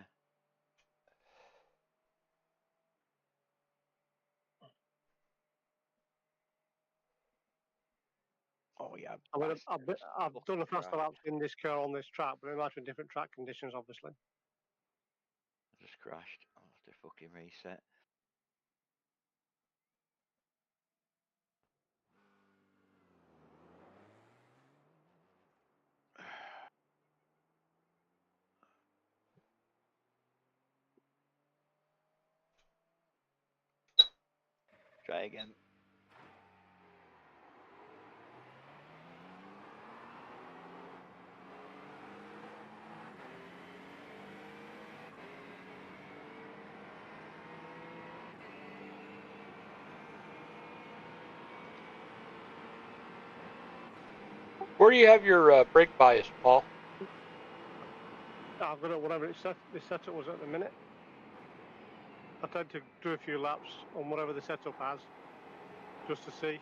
Oh yeah. I mean, bastards. I've done a faster Christ. laps in this car on this track, but it might be different track conditions, obviously. I just crashed. I'll have to fucking reset. Try again. Where do you have your brake bias, Paul? I've got it whatever the setup was at the minute. I tend to do a few laps on whatever the setup has, just to see,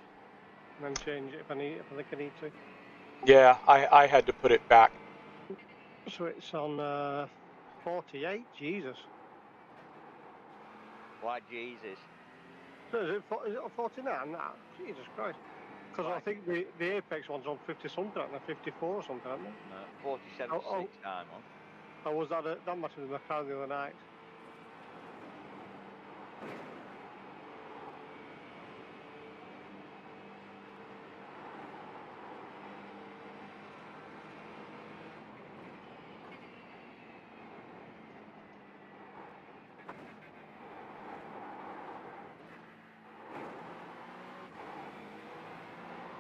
and then change it if I think I need to. Yeah, I had to put it back. So it's on 48. Jesus. Why Jesus? So is it on 49? Nah, Jesus Christ. Because I think the Apex one's on 50 something, and 54 or something, aren't they? No, 47.6 I'm on. Oh, was that that must have been my car the other night?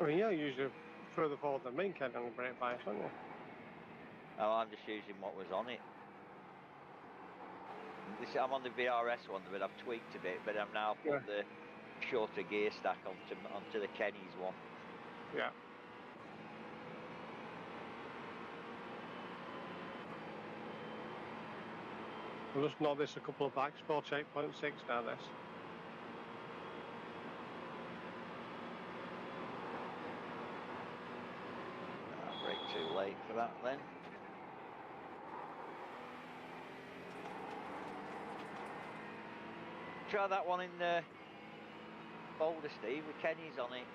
I mean, yeah, usually further forward than me, Ken, on the brake bias, aren't you? Oh, I'm just using what was on it. I'm on the VRS one, but I've tweaked a bit. But I've now put the shorter gear stack onto the Kenny's one. Yeah. We'll just knock this a couple of backs, 48.6 now, this. I'll brake too late for that then. Try that one in Boulder, Steve, with Kenny's on it.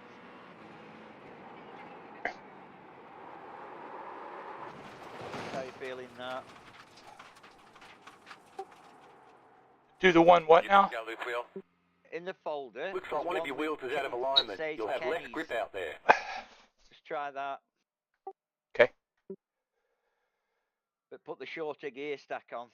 How you feeling that? Do the one what now? Go, Luke wheel. In the folder. Looks like one of your wheels is out of alignment. You'll have less grip out there. Just try that. Okay. But put the shorter gear stack on.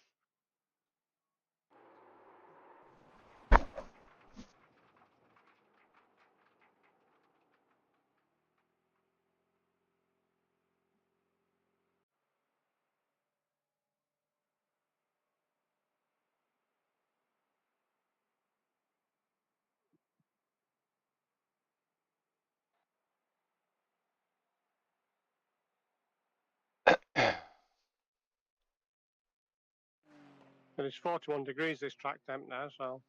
And it's 41 degrees this track temp now, so.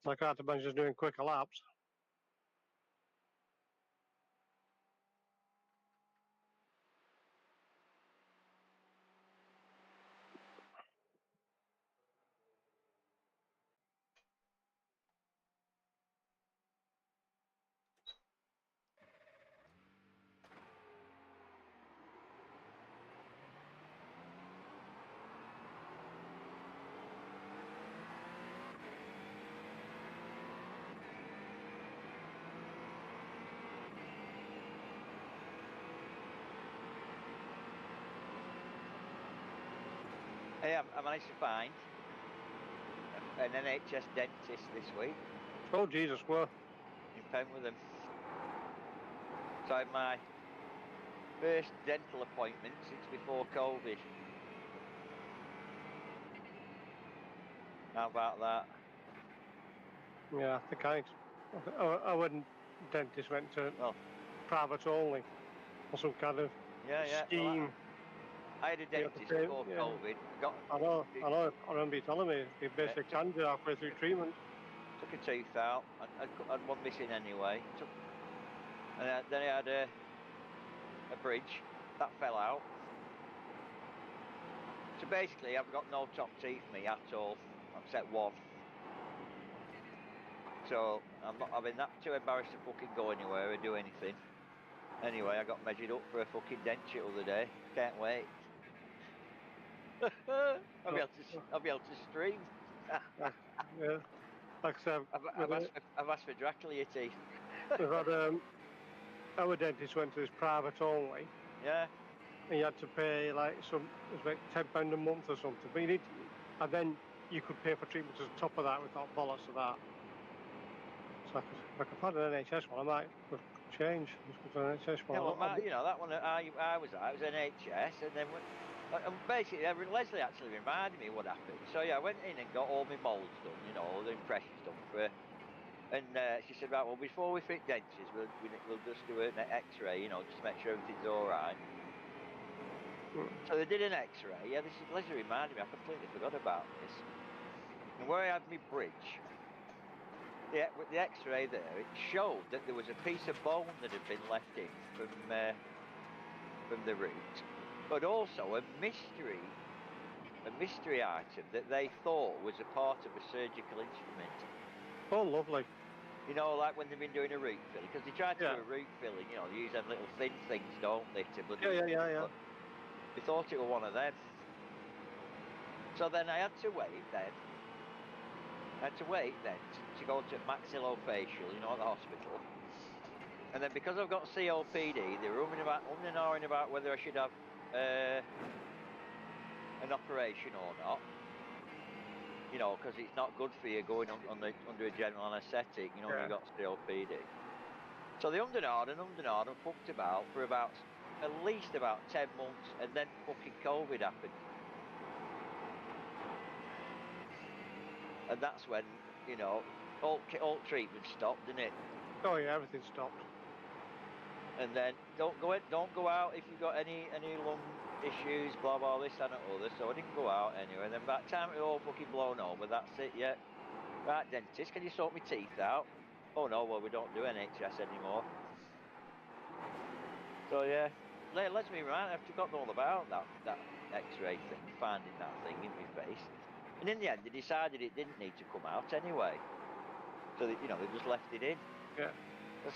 Like I had to manage just doing quicker laps. Hey, I managed to find an NHS dentist this week Oh, Jesus, well. in Penwitham. So I had my first dental appointment since before COVID. How about that? Yeah, I think I went dentist went to private only or some kind of scheme. Well, I had a dentist before COVID. I know. I remember you telling me they basically canned you halfway through treatment. Took a tooth out. I had one missing anyway. And then I had a bridge that fell out. So basically, I've got no top teeth me at all, except one. So I've been that too embarrassed to fucking go anywhere or do anything. Anyway, I got measured up for a fucking denture the other day. Can't wait. I'll be able to stream. Yeah. Like I said, I've asked for Dracula teeth. we've had our dentist went to this private only. Yeah. And you had to pay like it was like £10 a month or something. But and then you could pay for treatment as top of that. We thought bollocks of that. So if I could find an NHS one, I might change. Just an NHS one. Yeah, well, that one I was at, it was NHS, and then basically Leslie actually reminded me what happened. So yeah, I went in and got all my moulds done, all the impressions done for her. And she said, right, well, before we fit dentures, we'll just do an X-ray, just to make sure everything's all right. So they did an X-ray. Yeah, Leslie reminded me. I completely forgot about this. And where I had my bridge, with the X-ray there, it showed that there was a piece of bone that had been left in from the root, but also a mystery item that they thought was a part of a surgical instrument. Oh, lovely. Like when they've been doing a root filling, because they try to do a root filling, they use them little thin things, don't they? Yeah. They thought it was one of them. So then I had to wait then. To go to maxillofacial, at the hospital. And then because I've got COPD, they were umming and ahhing about whether I should have an operation or not. Because it's not good for you going under a general anaesthetic, when you've got COPD. So they ummed and ahhed and fucked about for at least about 10 months, and then fucking COVID happened. And that's when, all treatment stopped, didn't it? Oh yeah, everything stopped. And then don't go out if you've got any lung issues, blah blah this and that other. So I didn't go out anyway. And then by the time it all fucking blown over, that's it. Yeah, right, dentist, can you sort my teeth out? Oh no, well we don't do NHS anymore. So yeah, let's be right. I've forgotten all about that X-ray thing, finding that thing in my face. And in the end, they decided it didn't need to come out anyway. So they just left it in. Yeah.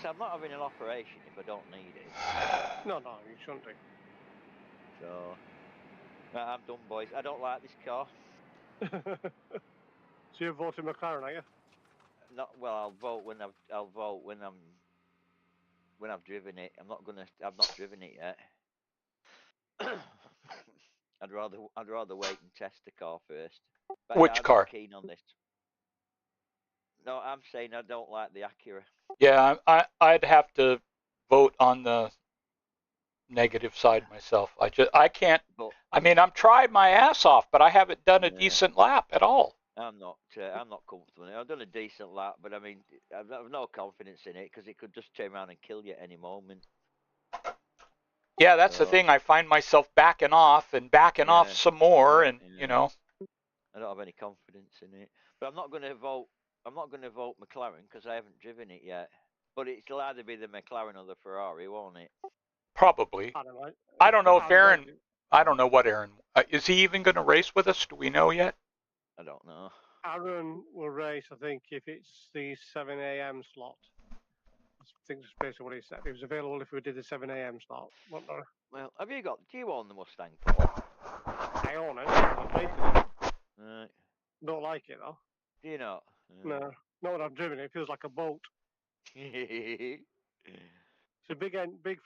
So I'm not having an operation if I don't need it. No, you shouldn't be. So I'm done, boys. I don't like this car. So you're voting McLaren, are you? Well. I'll vote when I've driven it. I've not driven it yet. I'd rather wait and test the car first. But Which I'm car? not keen on this. No, I'm saying I don't like the Acura. Yeah, I'd have to vote on the negative side myself. I can't. I'm trying my ass off, but I haven't done a decent lap at all. I'm not comfortable in it. I've done a decent lap, but I mean, I've no confidence in it because it could just turn around and kill you at any moment. Yeah, that's the thing. I find myself backing off some more, and I don't have any confidence in it. But I'm not going to vote McLaren because I haven't driven it yet. But it'll either be the McLaren or the Ferrari, won't it? Probably. I don't know if Aaron. I don't know what Aaron. Is he even going to race with us? Do we know yet? I don't know. Aaron will race, I think, if it's the 7 a.m. slot. I think that's basically what he said. He was available if we did the 7 a.m. slot. Well, do you own the Mustang, Paul? I own it. I've rated it. Right. Don't like it, though. Do you not? No. Not when I've driven it. It feels like a boat. It's a big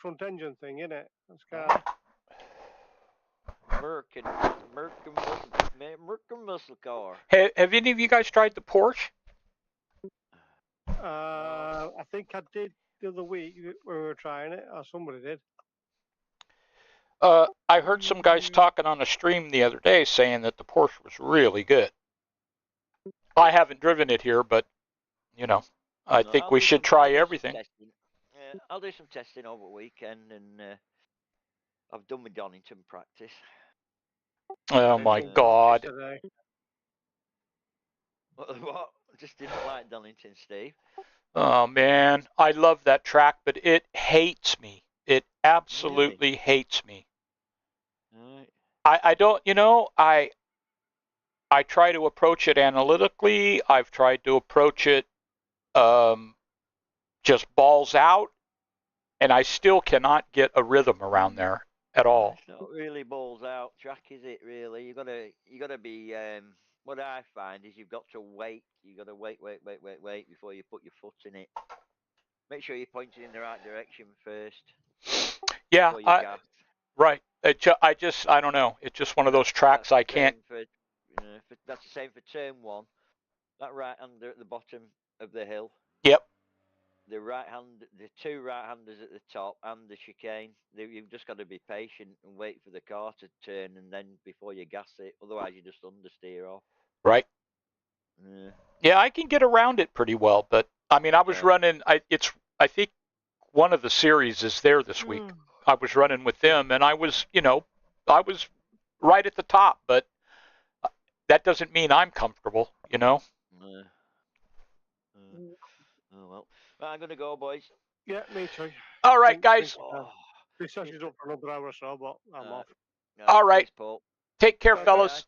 front engine thing, isn't it? That's car. American muscle car. Have any of you guys tried the Porsche? I think I did the other week when we were trying it, or somebody did. I heard some guys talking on a stream the other day saying that the Porsche was really good. I haven't driven it here, but I think we should try everything. Yeah, I'll do some testing over the weekend, and I've done my Donington practice. Oh my God! What? Just didn't like Donington, Steve. Oh man, I love that track, but it hates me. It absolutely Really? hates me. Right. I don't, I try to approach it analytically. I've tried to approach it um, just balls out, and I still cannot get a rhythm around there at Oh, all. it's not really balls out track, is it? Really, you gotta be. What I find is you've got to wait. You got to wait before you put your foot in it. Make sure you're pointing in the right direction first Yeah, before you gas. right. I don't know. It's just one of those That's tracks I the can't. same that's the same for turn one. That right hander at the bottom of the hill. Yep. The two right-handers at the top and the chicane. You've just got to be patient and wait for the car to turn, and then before you gas it. Otherwise, you just understeer off. Right. Yeah. Yeah, I can get around it pretty well, but I mean, I was Yeah. running. I think one of the series is there this week. I was running with them, and I was right at the top, but that doesn't mean I'm comfortable. Yeah. Oh well. Right, I'm gonna go, boys. Yeah, me too. All right, Think, guys. Oh. this session's up for another hour or so, but I'm off. All right. Cheers, Paul. Take care, Okay. fellas.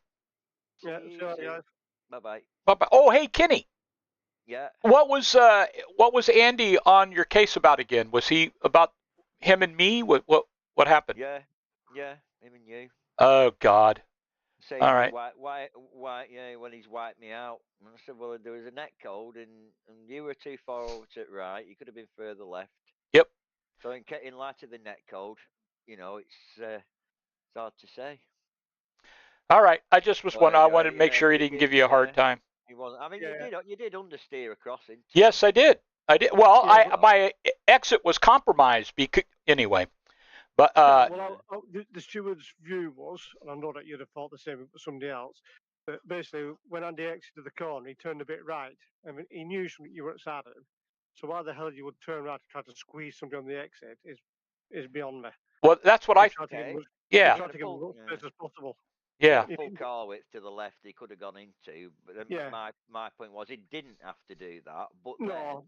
Yeah, See see you you soon. guys. Bye bye. Bye-bye. Oh, hey, Kenny. Yeah. What was Andy on your case about again? Was he about him and me? What happened? Yeah. Yeah. Him and you. Oh God. Saying All he right. why, yeah, when he's wiped me out. And I said, well, there was a net code, and you were too far over to the right. You could have been further left. Yep. So in light of the net code, it's hard to say. All right. I just was But one. I anyway, wanted to make yeah, sure he he didn't did. give you a Yeah, hard time. he wasn't. I mean, Yeah. you did understeer across into Yes, him. I did. I did. Well, Yeah, but, my exit was compromised. Anyway, but yeah, Yeah. well, the steward's view was, and I know that you'd have thought the same for somebody else, but basically, when Andy exited the corner, he turned a bit right. I mean, he knew you were outside of him. So why the hell you would turn right to try to squeeze somebody on the exit is beyond me. well, that's what You I. tried to give him, Okay. you Yeah. tried to give him as much space as possible. He had Yeah. a full car width to the left he could have gone into, but then Yeah. my point was he didn't have to do that. But then, No,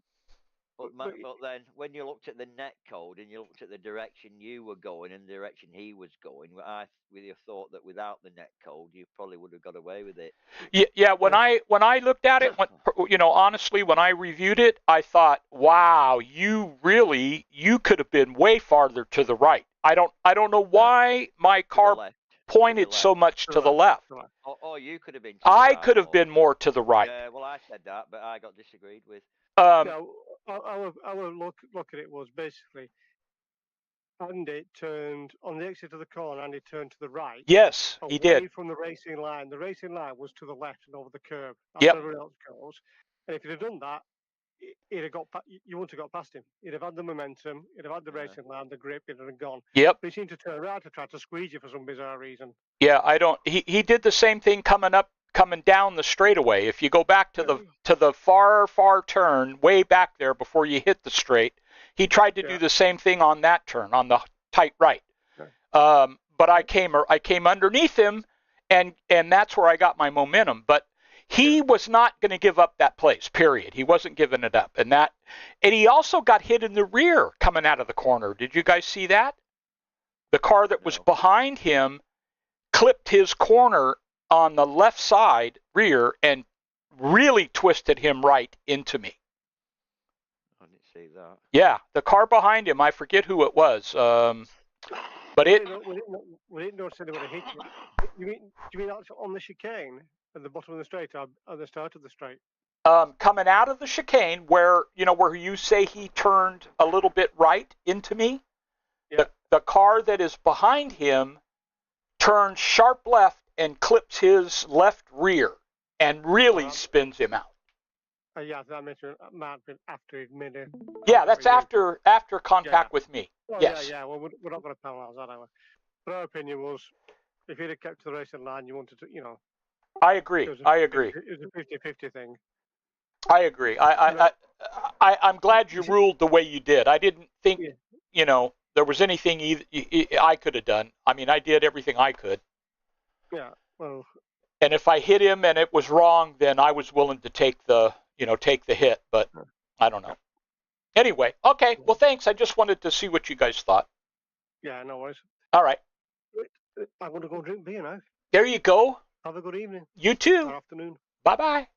but but then when you looked at the net code and you looked at the direction you were going and the direction he was going, I with your thought that without the net code you probably would have got away with it. Yeah. When I looked at it, honestly, when I reviewed it, I thought, wow, you could have been way farther to the right. I don't know why my To the car left. pointed left. so much to the left. Or you could have been. I could have been more to the right. Yeah, well, I said that, but I got disagreed with. no, our look at it was basically Andy turned on the exit of the corner. Andy turned to the right. Yes, he did. Away from the racing line. The racing line was to the left and over the curb. That's Yep. where everyone else goes. And if he'd have done that, he'd have got. You wouldn't have got past him. He'd have had the momentum. He'd have had the racing line, the grip. He'd have gone. Yep. But he seemed to turn around to try to squeeze you for some bizarre reason. Yeah, I don't. He did the same thing coming down the straightaway. If you go back to the far turn, way back there before you hit the straight, he tried to do the same thing on that turn on the tight right. But I came underneath him, and that's where I got my momentum. But he was not going to give up that place. Period. He wasn't giving it up, and he also got hit in the rear coming out of the corner. Did you guys see that? The car that was behind him clipped his corner on the left side rear and really twisted him right into me. I didn't see that. Yeah, the car behind him, I forget who it was, but we didn't notice anyone hit you. Do you mean on the chicane at the bottom of the straight or at the start of the straight? Coming out of the chicane where you say he turned a little bit right into me, the car that is behind him turns sharp left and clips his left rear and really spins him out. Yeah, that might have been after he'd made it. Yeah, that's after contact with me. Oh, yes. Yeah. Well, we're not going to penalise that, are we? But our opinion was, if he'd have kept to the racing line, you wanted to, I agree. It was a 50-50 thing. I agree. I'm glad you ruled the way you did. I didn't think, there was anything I could have done. I mean, I did everything I could. Yeah, well. And if I hit him and it was wrong, then I was willing to take the hit. But I don't know. Anyway, okay. Well, thanks. I just wanted to see what you guys thought. Yeah, no worries. All right. I'm going to go drink beer now. There you go. Have a good evening. You too. Or afternoon. Bye-bye.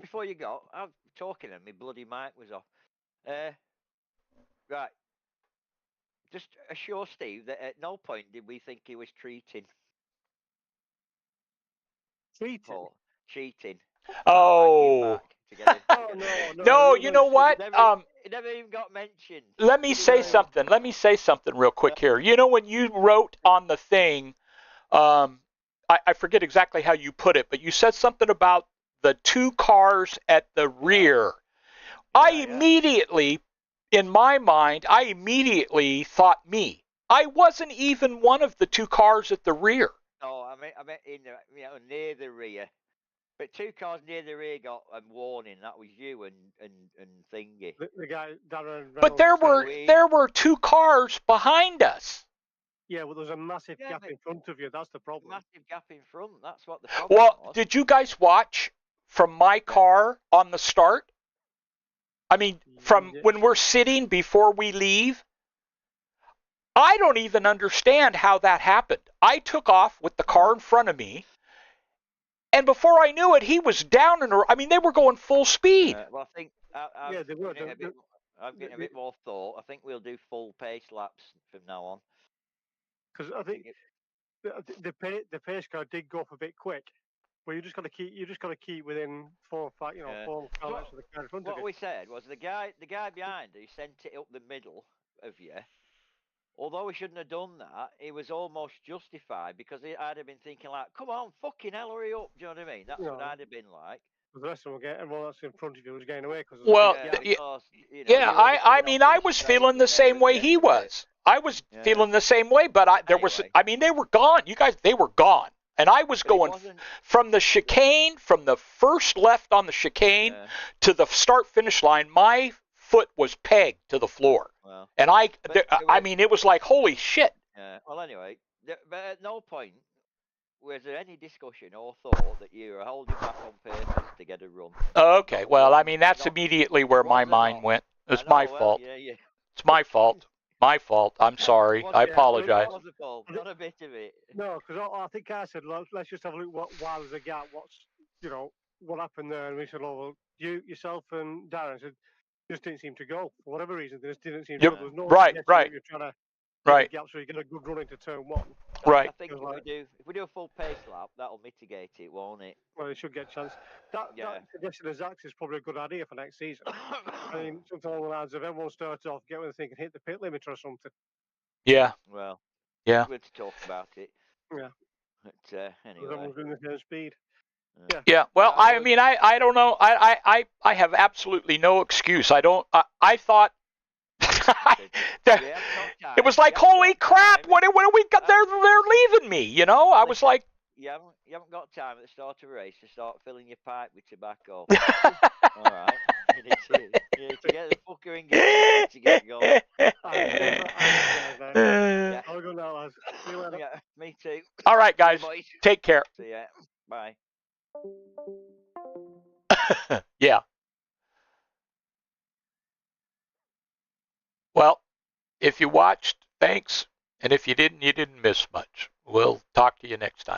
Before you go, I'm talking and my bloody mic was off. Right. Just assure Steve that at no point did we think he was treating Treating? Paul. Cheating. Oh. To get Oh, no. No, you know what? It never even got mentioned. Let me say something. Let me say something real quick here. You know, when you wrote on the thing, I forget exactly how you put it, but you said something about the 2 cars at the rear. I immediately, in my mind, thought me. I wasn't even one of the 2 cars at the rear. No, I meant in near the rear. But 2 cars near the rear got a warning. That was you and Thingy. The guy, Darren. But there were 2 cars behind us. Yeah, well, there's a massive gap in front of you. That's the problem. Massive gap in front. That's what the problem was. Well, did you guys watch from my car on the start? I mean, from when we're sitting before we leave? I don't even understand how that happened. I took off with the car in front of me, and before I knew it, he was down they were going full speed. Well, I think they were. I'm getting a bit more thought. I think we'll do full pace laps from now on. Because I think the pace car did go up a bit quick. Well, you just got to keep within 4 or 5, 4 or 5 laps of the car in front of you. What we said was the guy behind who sent it up the middle of you. Although he shouldn't have done that, he was almost justified because I'd have been thinking like, "Come on, fucking hell, hurry up!" Do you know what I mean? That's what I'd have been like. The rest of them everyone that's in front of you was getting away because. Well, I was feeling the same way he was. I was feeling the same way, but they were gone. You guys, they were gone. And I was going from the chicane, from the first left on the chicane to the start-finish line. My foot was pegged to the floor. Well, and it was like, holy shit. Well, anyway, but at no point was there any discussion or thought that you were holding back on purpose to get a run. Okay, well, that's immediately where my mind went. It's my fault. It's my fault. My fault. I'm sorry. I apologize. Not a bit of it. No, because I think I said, let's just have a look while there's a gap. What happened there? And we said, well, yourself and Darren said, just didn't seem to go for whatever reason. There just didn't seem to go. There was no right. You're trying to gap so you get a good run into turn 1. Right. I think if we do a full pace lap, that'll mitigate it, won't it? Well, it should get a chance. That suggestion of Zach's is probably a good idea for next season. I mean, something along the lines of everyone starts off, get where they can hit the pit limiter or something. Yeah. Well, yeah. Good to talk about it. Yeah. But anyway. Everyone's doing the same speed. Yeah. Well, I don't know. I have absolutely no excuse. I thought it was like, holy crap! What are we got? They're leaving me. I was like, you haven't got time at the start of a race to start filling your pipe with tobacco. All right. You need to get the fucker in gear to get going. I'll go now, lads. See you later. Yeah, me too. All right, guys. Take care. See ya. Bye. Yeah. Well, if you watched, thanks. And if you didn't miss much. We'll talk to you next time.